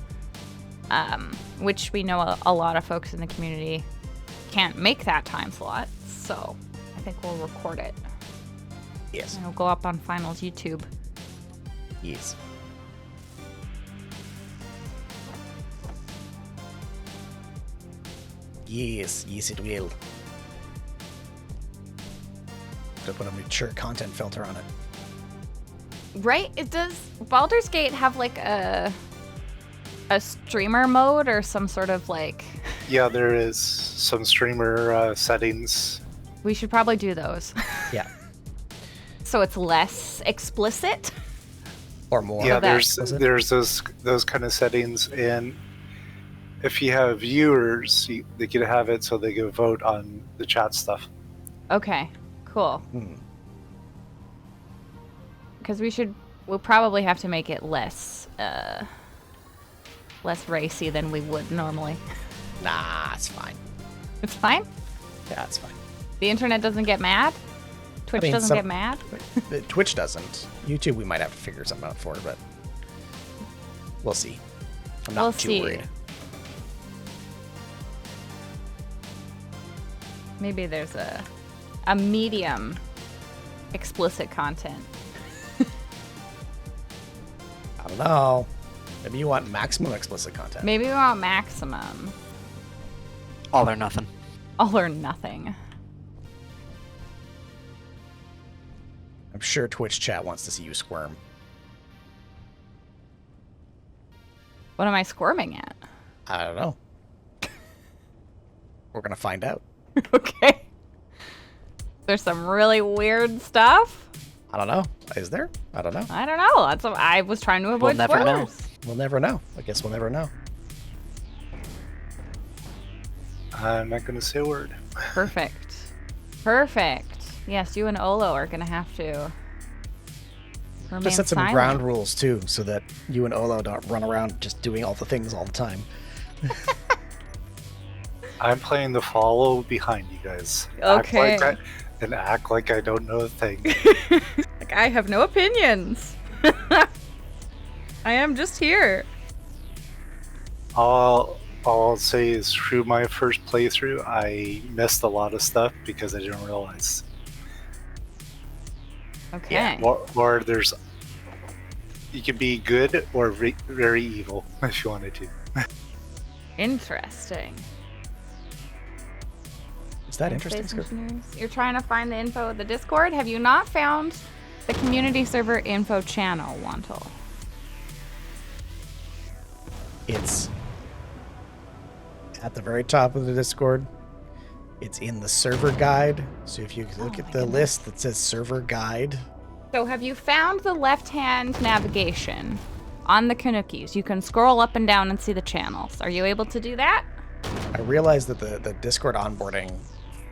which we know a lot of folks in the community can't make that time slot. So I think we'll record it. Yes. And it'll go up on Finals YouTube. Yes. Yes. Yes, it will. To put a mature content filter on it. Right? It does. Baldur's Gate have like a streamer mode or some sort of like. Yeah, there is some streamer settings. We should probably do those. Yeah. So it's less explicit. Or more. Yeah, that. there's those kind of settings, and if you have viewers, they can have it so they can vote on the chat stuff. Okay. Cool. Hmm. Because we'll probably have to make it less racy than we would normally. Nah, it's fine. It's fine. Yeah, it's fine. The internet doesn't get mad. Twitch mean, doesn't some- get mad. Twitch doesn't. YouTube, we might have to figure something out for, but we'll see. I'm not We'll too see. worried. Maybe there's a medium explicit content. I don't know. Maybe you want maximum explicit content. Maybe we want maximum. All or nothing. All or nothing. I'm sure Twitch chat wants to see you squirm. What am I squirming at? I don't know. We're gonna find out. Okay. There's some really weird stuff. I don't know. Is there? I don't know. I don't know. That's what I was trying to avoid never know. spoilers. We'll never know. I guess we'll never know. I'm not going to say a word. Perfect. Perfect. Yes, you and Olo are gonna have to remain Just set some silent. ground rules too, so that you and Olo don't run around just doing all the things all the time. I'm playing the follow behind you guys. Okay. Act like I don't know a thing. Like, I have no opinions. I am just here. All I'll say is through my first playthrough, I missed a lot of stuff because I didn't realize. Okay. Or there's, you can be good or very evil if you wanted to. Interesting. Is that interesting, Space Scoop? engineers. You're trying to find the info of the Discord. Have you not found the community server info channel, Wantle? It's at the very top of the Discord. It's in the server guide. So if you look at the list that says server guide. So have you found the left-hand navigation on the Kanukis? You can scroll up and down and see the channels. Are you able to do that? I realize that the Discord onboarding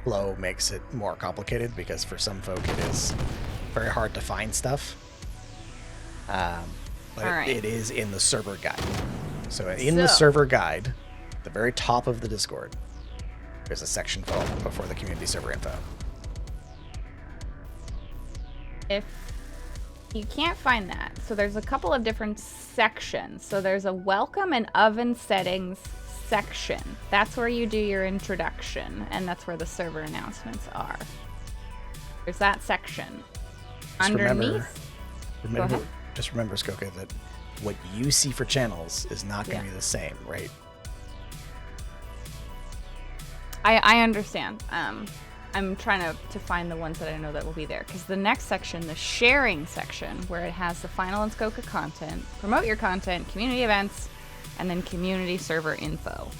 flow makes it more complicated because for some folk it is very hard to find stuff. But All right. it is in the server guide. So in the server guide, at the very top of the Discord, there's a section before the community server info. If you can't find that, so there's a couple of different sections. So there's a welcome and oven settings section. That's where you do your introduction, and that's where the server announcements are. There's that section. Just Underneath. remember, just remember, Skoka, that what you see for channels is not going to be the same, right? I understand. I'm trying to find the ones that I know that will be there. Because the next section, the sharing section, where it has the final and Skoka content, promote your content, community events, and then community server info.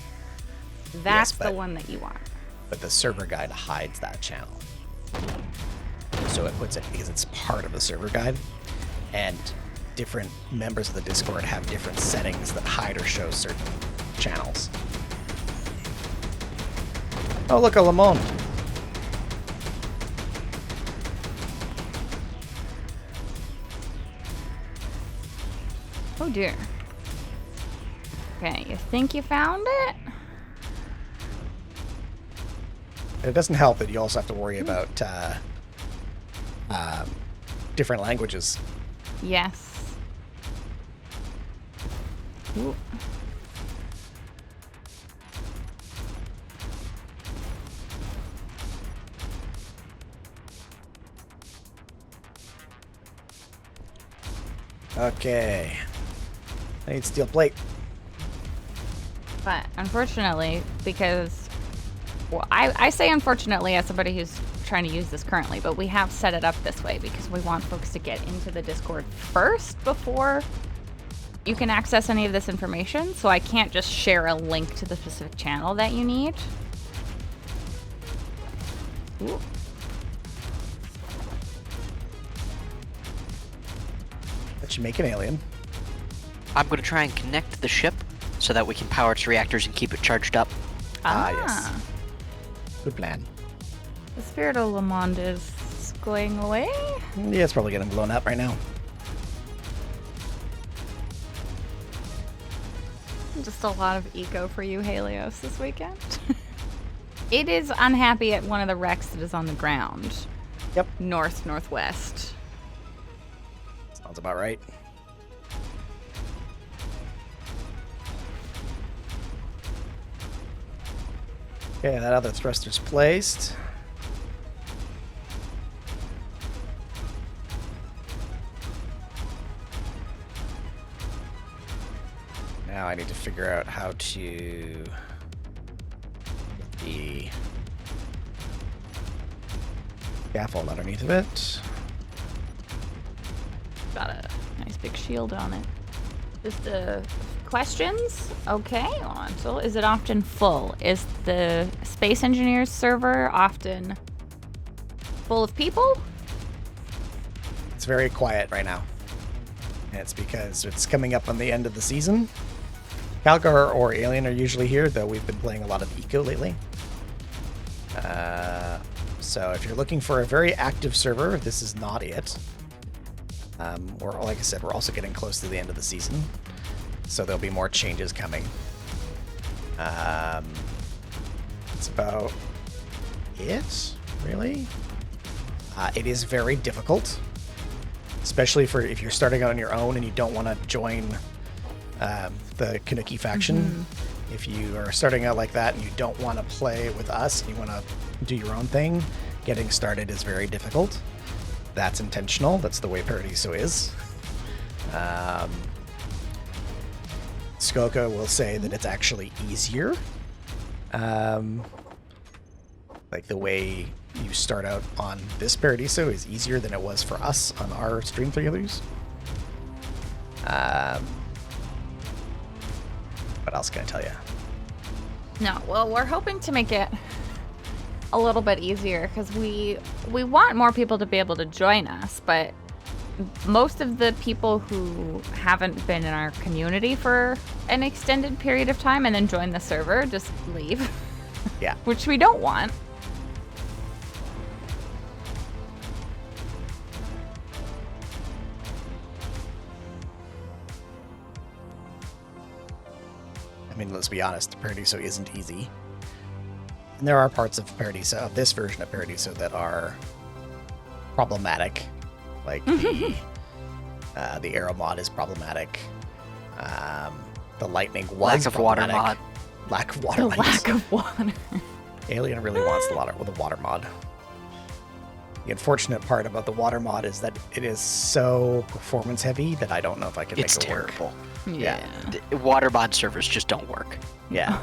That's the one that you want. But the server guide hides that channel. So it puts it, because it's part of the server guide, and different members of the Discord have different settings that hide or show certain channels. Oh, look, a Lamont. Oh dear. Okay, you think you found it? It doesn't help that you also have to worry about different languages. Yes. Ooh. Okay. I need steel plate. But unfortunately, because, well, I say unfortunately as somebody who's trying to use this currently, but we have set it up this way because we want folks to get into the Discord first before you can access any of this information. So I can't just share a link to the specific channel that you need. Ooh. That should make an alien. I'm going to try and connect the ship so that we can power its reactors and keep it charged up. Yes. Good plan. The spirit of Lamond is going away. Yeah, it's probably getting blown up right now. Just a lot of eco for you, Helios, this weekend. It is unhappy at one of the wrecks that is on the ground. Yep. Northwest. Sounds about right. Okay, that other thruster's placed. Now I need to figure out how to get the scaffold underneath of it. Got a nice big shield on it. Just questions? Okay, on. So is it often full? Is the Space Engineers server often full of people? It's very quiet right now. And it's because it's coming up on the end of the season. Calgar or Alien are usually here, though we've been playing a lot of Eco lately. So if you're looking for a very active server, this is not it. Or like I said, we're also getting close to the end of the season, so there'll be more changes coming. It's about it, really. It is very difficult, especially for if you're starting out on your own and you don't want to join the Kanuki faction. Mm-hmm. If you are starting out like that and you don't want to play with us and you want to do your own thing, getting started is very difficult. That's intentional. That's the way Paradiso is. Skoka will say that it's actually easier. Like the way you start out on this Paradiso is easier than it was for us on our stream failures. what else can I tell you? No, well, we're hoping to make it a little bit easier because we want more people to be able to join us, but most of the people who haven't been in our community for an extended period of time and then join the server just leave. Yeah. Which we don't want. I mean, let's be honest, Paradiso isn't easy. And there are parts of Paradiso, of this version of Paradiso, that are problematic. Like the arrow mod is problematic. The lightning was Lack of water problematic. mod. Lack of water. The mod. lack of water. Alien really wants the water mod. The unfortunate part about the water mod is that it is so performance heavy that I don't know if I can It's make it work. terrible. Yeah. The water mod servers just don't work. Yeah.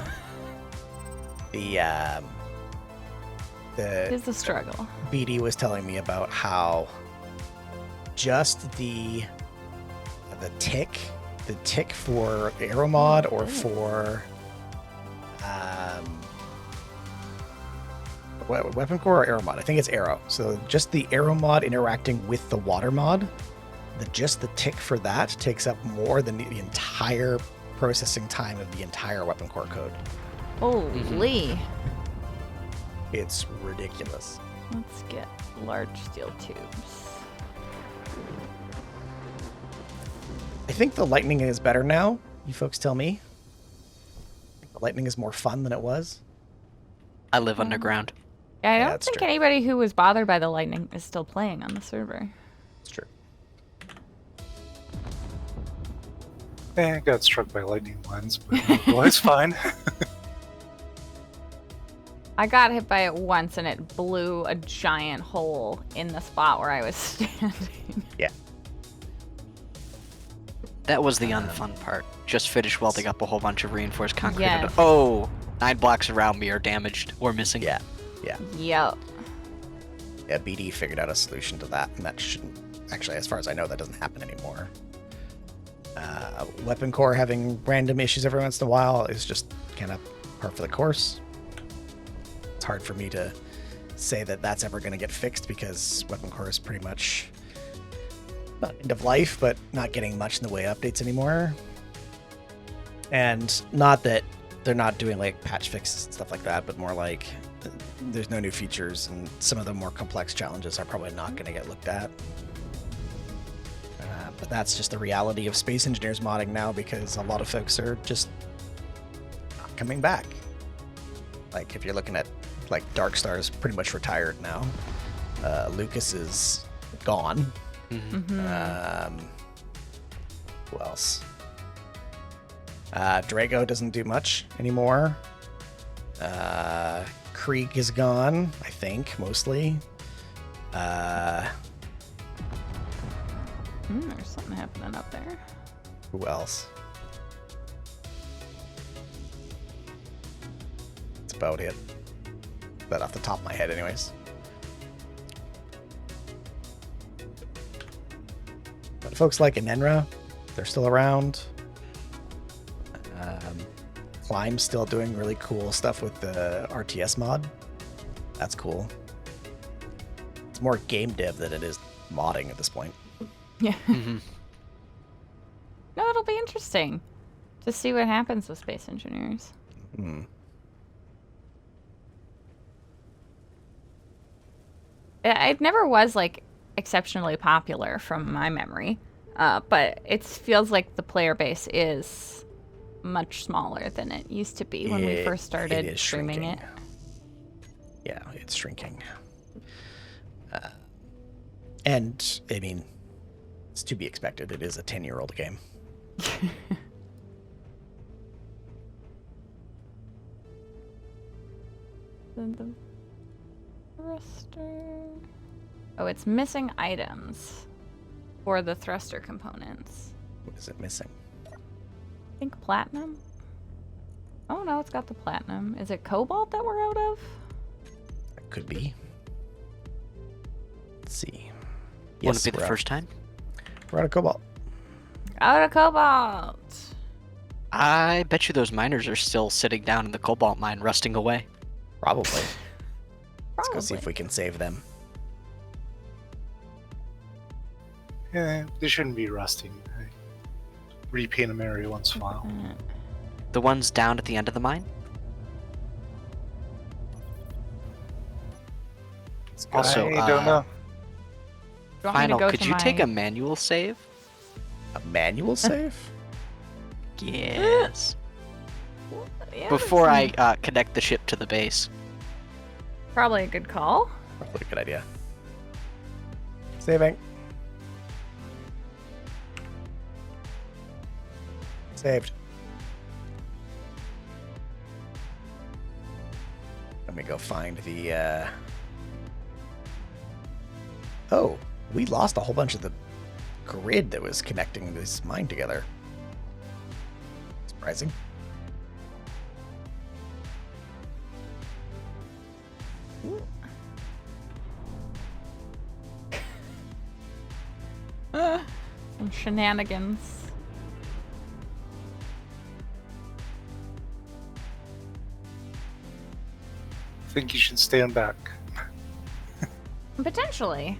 It's a struggle. BD was telling me about how just the tick for arrow mod or for weapon core or arrow mod. I think it's arrow. So just the arrow mod interacting with the water mod, just the tick for that takes up more than the entire processing time of the entire weapon core code. Holy. It's ridiculous. Let's get large steel tubes. I think the lightning is better now. You folks tell me. The lightning is more fun than it was. I live underground. Yeah, I Yeah, don't that's think true. anybody who was bothered by the lightning is still playing on the server. It's true. I got struck by lightning once, but well, it's fine. I got hit by it once and it blew a giant hole in the spot where I was standing. Yeah. That was the unfun part. Just finished welding up a whole bunch of reinforced concrete. Yes. And, oh, 9 blocks around me are damaged or missing. Yeah. Yeah. Yep. Yeah, BD figured out a solution to that, and that shouldn't... Actually, as far as I know, that doesn't happen anymore. Weapon core having random issues every once in a while is just kind of par for the course. It's hard for me to say that that's ever going to get fixed because weapon core is pretty much not end of life, but not getting much in the way of updates anymore. And not that they're not doing like patch fixes and stuff like that, but more like there's no new features and some of the more complex challenges are probably not going to get looked at. But that's just the reality of Space Engineers modding now because a lot of folks are just not coming back. Like if you're looking at like Darkstar's pretty much retired now. Lucas is gone. Who else? Drago doesn't do much anymore. Krieg is gone, I think, mostly. There's something happening up there. Who else? That's about it. That off the top of my head, anyways. But folks like Enenra, they're still around. Climb's still doing really cool stuff with the RTS mod. That's cool. It's more game dev than it is modding at this point. Yeah. Mm-hmm. No, it'll be interesting to see what happens with Space Engineers. Hmm. It never was like exceptionally popular from my memory, but it feels like the player base is much smaller than it used to be when we first started is streaming shrinking. it. Yeah, it's shrinking. And, I mean, it's to be expected. It is a 10-year-old game. The thruster. Oh, it's missing items for the thruster components. What is it missing? I think platinum. Oh no, it's got the platinum. Is it cobalt that we're out of? That could be. Let's see. Wouldn't it be we're the out- first time? We're out of cobalt. Out of cobalt. I bet you those miners are still sitting down in the cobalt mine, rusting away. Probably. Let's go see if Probably. we can save them. Yeah, they shouldn't be rusting. I repaint them every once in a while. The ones down at the end of the mine? Let's go. Also, I don't know. Do you want me to Final, go could to you my... take a manual save? A manual save? Yes. Yeah, Before that's I connect the ship to the base. probably a good call. Probably a good idea. Saving. Saved. Let me go find the, Oh, we lost a whole bunch of the grid that was connecting this mine together. Surprising. Some shenanigans. I think you should stand back. Potentially.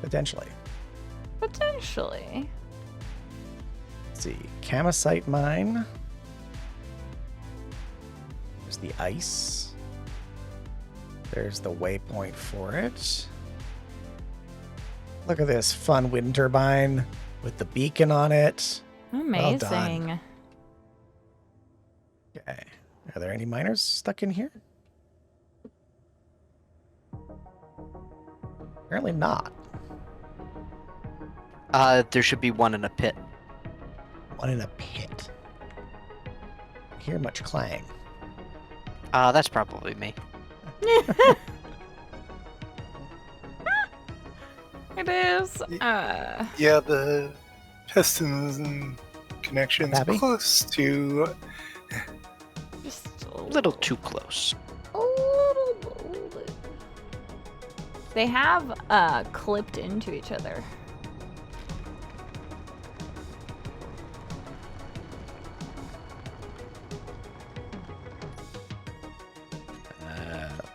Potentially. Potentially. Let's see. Camosite mine. There's the ice. There's the waypoint for it. Look at this fun wind turbine with the beacon on it. Amazing. done. Okay. Are there any miners stuck in here? Apparently not. There should be one in a pit. One in a pit. I hear much clang. That's probably me. It is. Yeah, the pistons and connections Abby? close to. Just A little too close. a little bit. They have clipped into each other.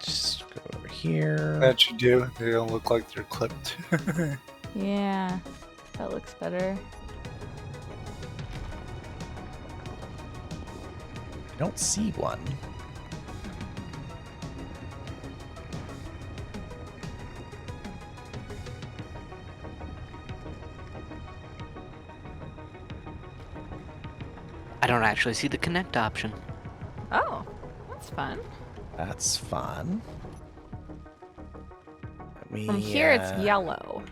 Just go over here. That should do. They don't look like they're clipped. Yeah, that looks better. I don't see one. I don't actually see the connect option. Oh, that's fun. That's fun. Let me, From here, it's yellow.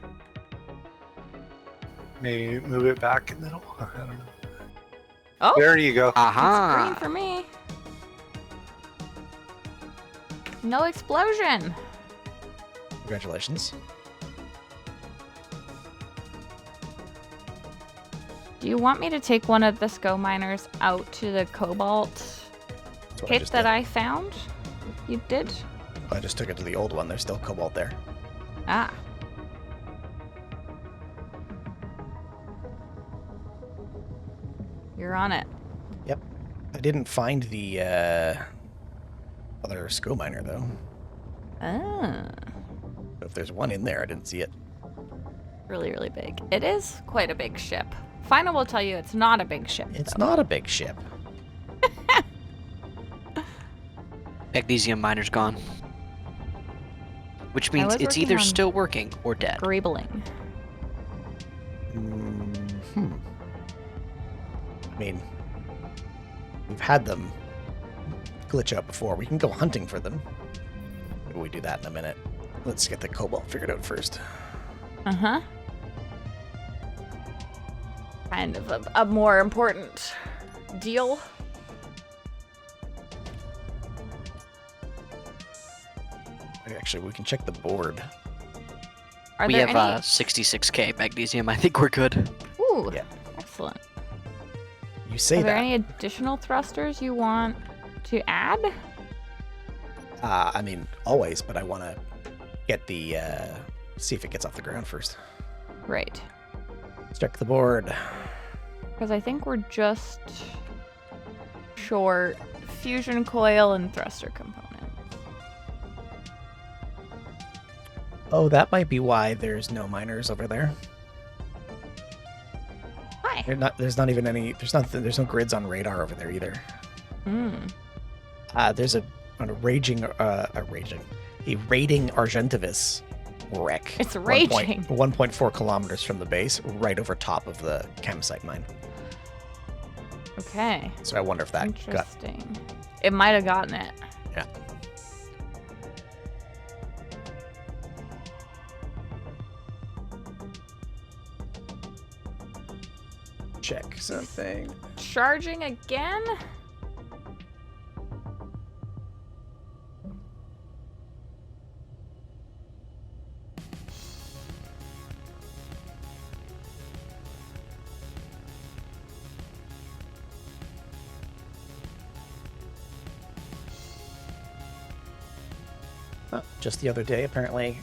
Maybe move it back a little. I don't know. Oh, There you go. it's green Aha! for me. No explosion. Congratulations. Do you want me to take one of the SCO miners out to the cobalt That's what I pit just that did. I found? You did? I just took it to the old one. There's still cobalt there. Ah. You're on it. Yep. I didn't find the other SCO miner though. Ah. If there's one in there, I didn't see it. Really, really big. It is quite a big ship. Final will tell you it's not a big ship. It's though. not a big ship. Magnesium miner's gone. Which means was it's working either on- still working or dead. Greebling. Hmm. I mean, we've had them glitch out before. We can go hunting for them. Maybe we do that in a minute. Let's get the cobalt figured out first. Uh-huh. Kind of a more important deal. Actually, we can check the board. Are We there have any... 66k magnesium. I think we're good. Ooh, Yeah. excellent. You say Are there that. any additional thrusters you want to add? I mean, always, but I want to get the, see if it gets off the ground first. Right. Let's check the board. Because I think we're just short fusion coil and thruster component. Oh, that might be why there's no miners over there. Hi. There's not even any. There's no grids on radar over there either. There's a raiding Argentivis wreck. It's raging. 1.4 kilometers from the base, right over top of the campsite mine. Okay. So I wonder if that got. Interesting. It might have gotten it. Yeah. Check something. Charging again? Just the other day, apparently,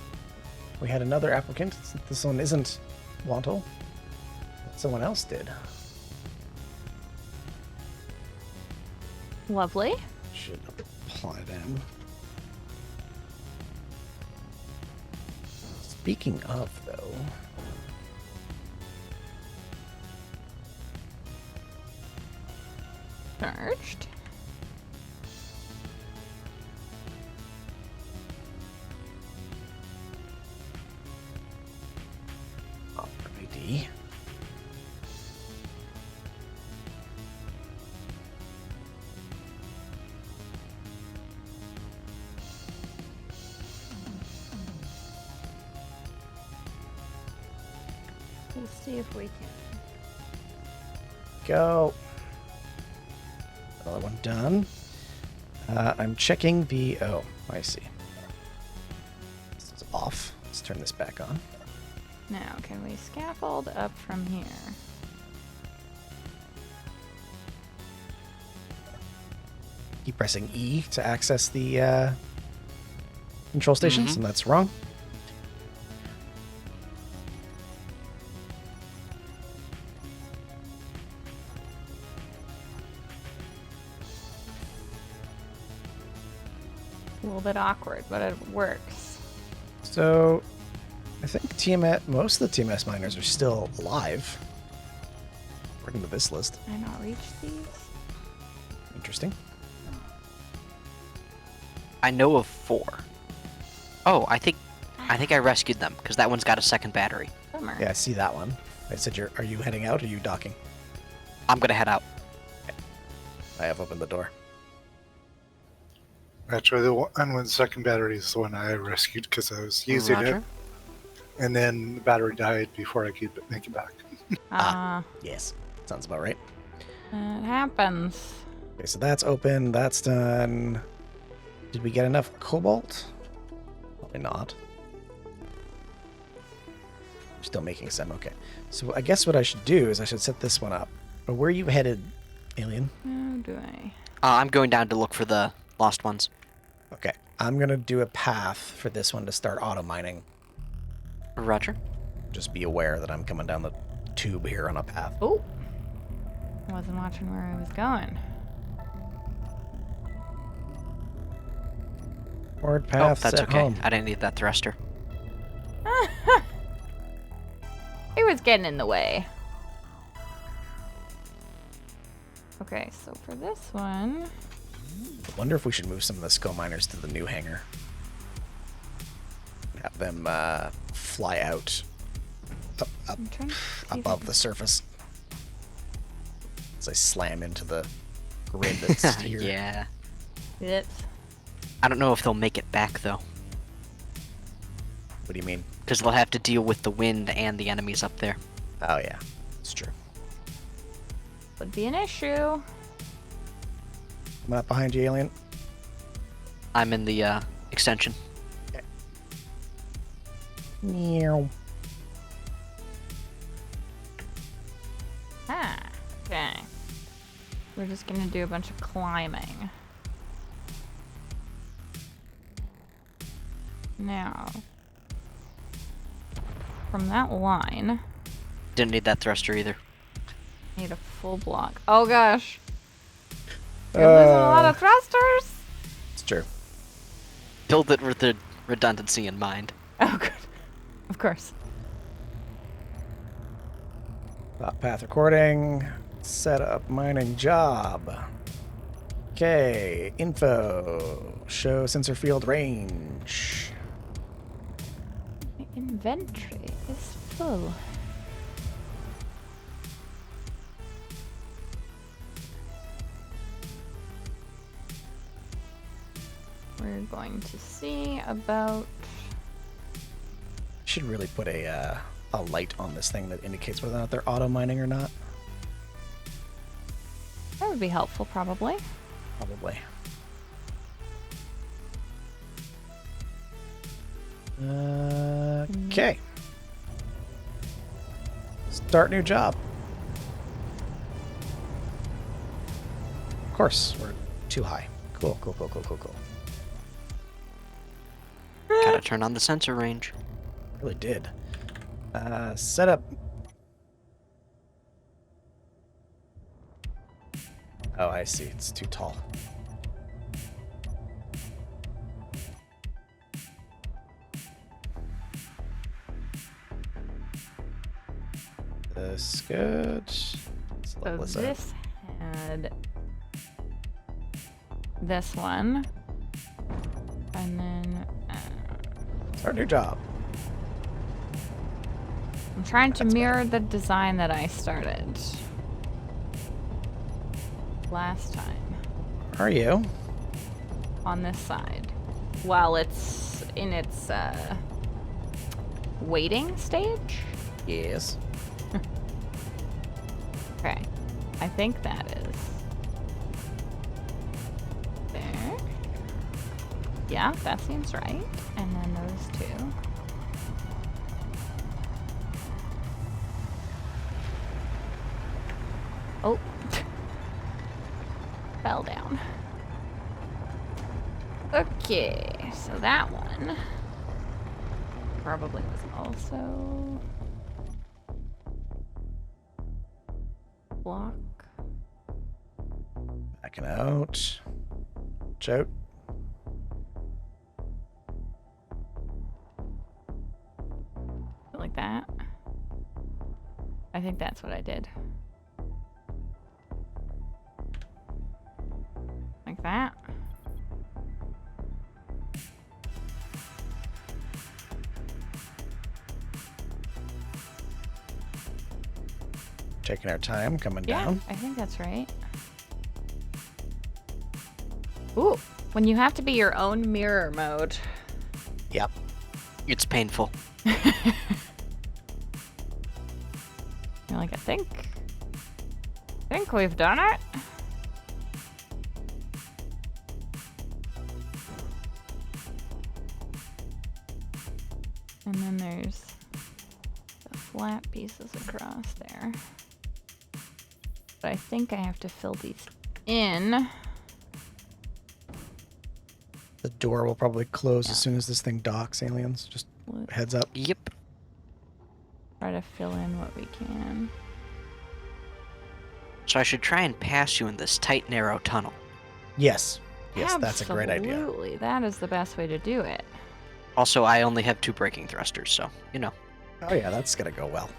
we had another applicant. This one isn't Wanto. Someone else did. Lovely. Should apply them. Speaking of, though, Charged. alrighty. We'll see if we can. Go. Another one done. I'm checking the. Oh, I see. This is off. Let's turn this back on. Now, can we scaffold up from here? Keep pressing E to access the control stations, and that's wrong. A little bit awkward, but it works. So, I think most of the TMS miners are still alive. According to this list. Can I not reach these? Interesting. I know of 4. Oh, I think I rescued them because that one's got a second battery. Bummer. Yeah, I see that one. I said, are you heading out or are you docking? I'm gonna head out. I have opened the door. Actually, the one with the second battery is the one I rescued because I was using it. Roger. And then the battery died before I could make it back. Yes. Sounds about right. It happens. Okay, so that's open. That's done. Did we get enough cobalt? Probably not. We're still making some. Okay. So I guess what I should do is I should set this one up. But where are you headed, Alien? How do I? I'm going down to look for the lost ones. Okay. I'm going to do a path for this one to start auto mining. Roger. Just be aware that I'm coming down the tube here on a path. Oh! I wasn't watching where I was going. Forward Oh, path, that's set okay. home. I didn't need that thruster. It was getting in the way. Okay, so for this one... I wonder if we should move some of the skull miners to the new hangar. Have them fly out up I'm trying to see if I above can- the surface as I slam into the grid that's here. Yeah. Yep. I don't know if they'll make it back though, What do you mean? because they'll have to deal with the wind and the enemies up there. Oh yeah, it's true. Would be an issue. I'm up behind you, Alien. I'm in the extension. Meow. Ah, okay. We're just gonna do a bunch of climbing. Now, from that line, Didn't need that thruster either. need a full block. Oh gosh. You're losing a lot of thrusters. It's true. Build it with the redundancy in mind. Oh, good. Of course. Thought path recording. Set up mining job. Okay. Info. Show sensor field range. My inventory is full. We're going to see about. Should really put a light on this thing that indicates whether or not they're auto mining or not. That would be helpful, probably. Probably. Okay. Start new job. Of course, we're too high. Cool. Gotta turn on the sensor range. Really did. Set up. Oh, I see. It's too tall. This good. Let's So level this up. this had this one, and then Start new job. I'm trying to That's mirror the design that I started last time Are you? on this side, while it's in its waiting stage. Yes. Okay, I think that is there. Yeah, that seems right. And then those two. Oh, fell down. Okay, so that one probably was also block. Backing out. Choke. Like that. I think that's what I did. Like that. Taking our time, coming Yeah, down. I think that's right. Ooh, when you have to be your own mirror mode. Yep. It's painful. You're like, I think we've done it. And then there's the flat pieces across there. But I think I have to fill these in. The door will probably close Yeah. as soon as this thing docks, aliens. Just heads up. Yep. Try to fill in what we can. So I should try and pass you in this tight, narrow tunnel. Yes. Yes, that's a great idea. Absolutely, that is the best way to do it. Also, I only have 2 braking thrusters, so, you know. Oh yeah, that's gonna go well.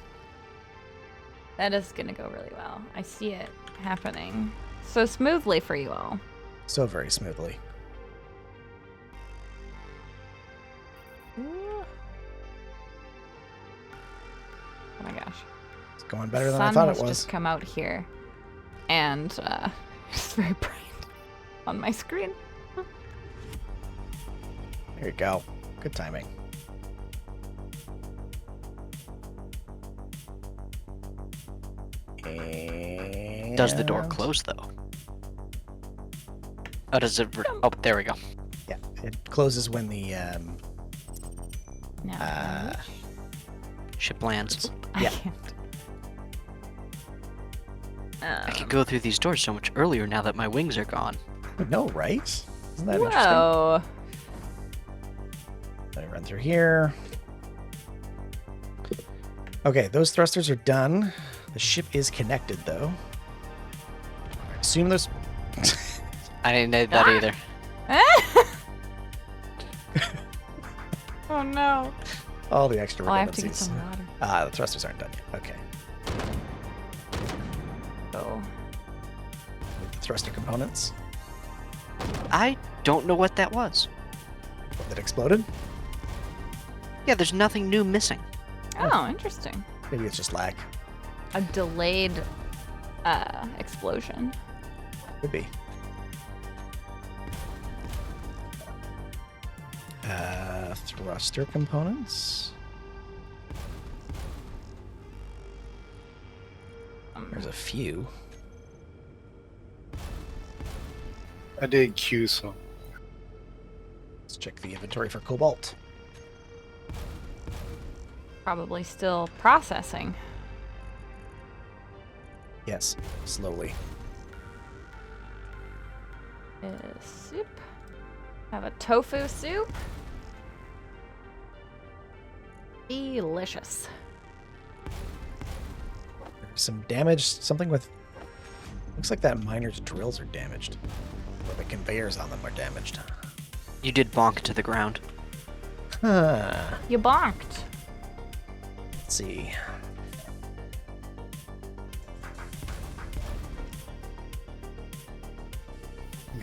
That is gonna go really well. I see it happening so smoothly for you all. So very smoothly. Ooh. Oh my gosh. It's going better than Sun I thought has it was. just come out here, and it's very bright on my screen. There you go. Good timing. And... Does the door close, though? Oh, does it... Oh, there we go. Yeah, it closes when the Now, Ship lands. I yeah. can't. I could go through these doors so much earlier now that my wings are gone. no, right? Isn't that interesting? Whoa. Let me run through here. Okay, those thrusters are done. The ship is connected, though. I assume those... I didn't need that either. Oh no. All the extra Oh, I have to get redundancies. some water. Ah, the thrusters aren't done yet. Okay. So, The thruster components I don't know what that was. that exploded. Yeah, there's nothing new missing. oh, interesting. Maybe it's just lag. A delayed explosion. Could be. Thruster components. There's a few. I did Q, so Let's check the inventory for cobalt. Probably still processing. Yes, slowly. Soup. Have a tofu soup. Delicious. There's some damage. Something with. Looks like that miner's drills are damaged. Or the conveyors on them are damaged. You did bonk to the ground. Huh. You bonked. Let's see.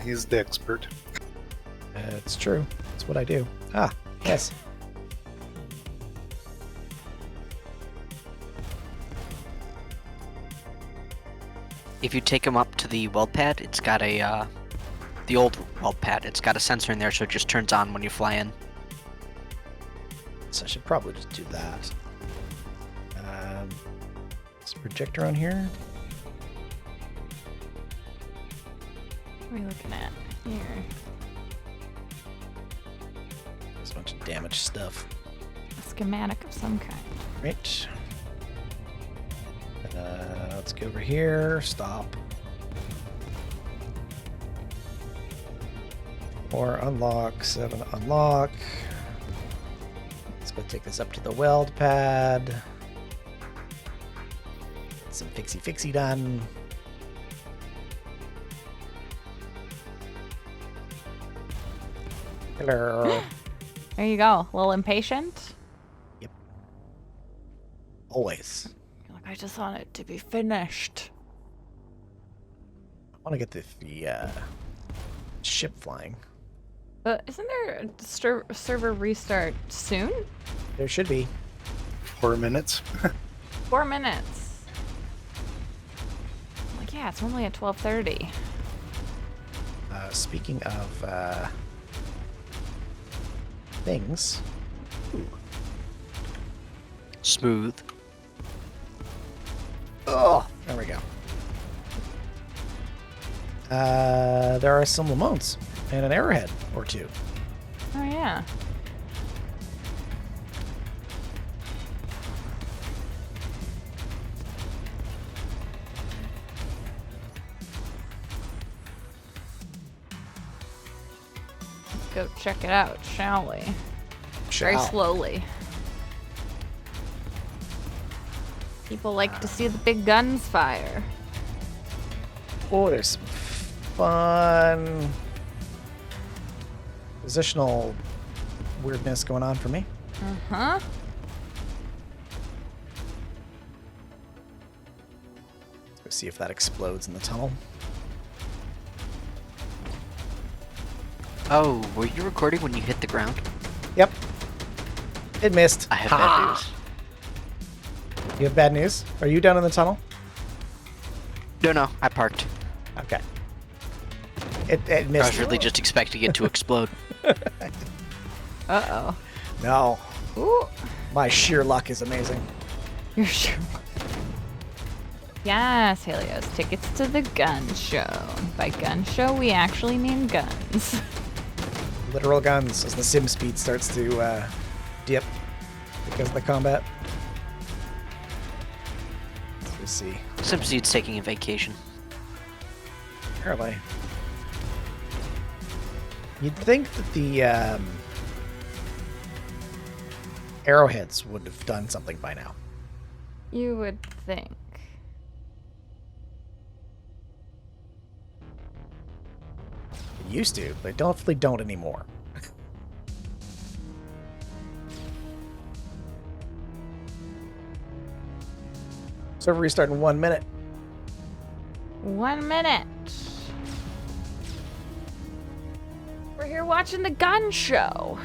he's the expert. It's true. It's what I do. Ah, yes. If you take them up to the weld pad, it's got a, the old weld pad, it's got a sensor in there so it just turns on when you fly in. So I should probably just do that. Is a projector on here? What are we looking at here? There's a bunch of damaged stuff. A schematic of some kind. Right. Let's go over here. Stop. Or unlock. 7 unlock. Let's go take this up to the weld pad. Get some fixie done. Hello. There you go. A little impatient. Always. You're like, I just want it to be finished. I want to get the ship flying. But isn't there a server restart soon? There should be. 4 minutes. 4 minutes. I'm like, yeah, it's only at 12:30. Speaking of things, Smooth. oh, there we go. There are some Lamones and an arrowhead or two. Oh yeah. Go check it out, shall we? Very Shall. slowly. People like to see the big guns fire. Oh, there's some fun positional weirdness going on for me. Uh-huh. Let's go see if that explodes in the tunnel. Oh, were you recording when you hit the ground? Yep. It missed. I have Ha! bad news. You have bad news? Are you down in the tunnel? No, I parked. Okay. It I missed. was really just expecting it to explode. Uh-oh. No. Ooh. My sheer luck is amazing. You're sure. Yes, Helios. Tickets to the gun show. By gun show, we actually mean guns. Literal guns as the sim speed starts to dip because of the combat. Let's see. SimSeed's taking a vacation. Apparently. You'd think that the arrowheads would have done something by now. You would think. used to. They definitely don't anymore. Server restart in 1 minute. 1 minute. We're here watching the gun show.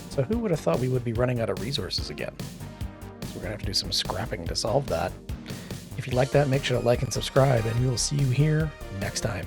So who would have thought we would be running out of resources again? So we're gonna have to do some scrapping to solve that. If you like that, make sure to like and subscribe, and we will see you here next time.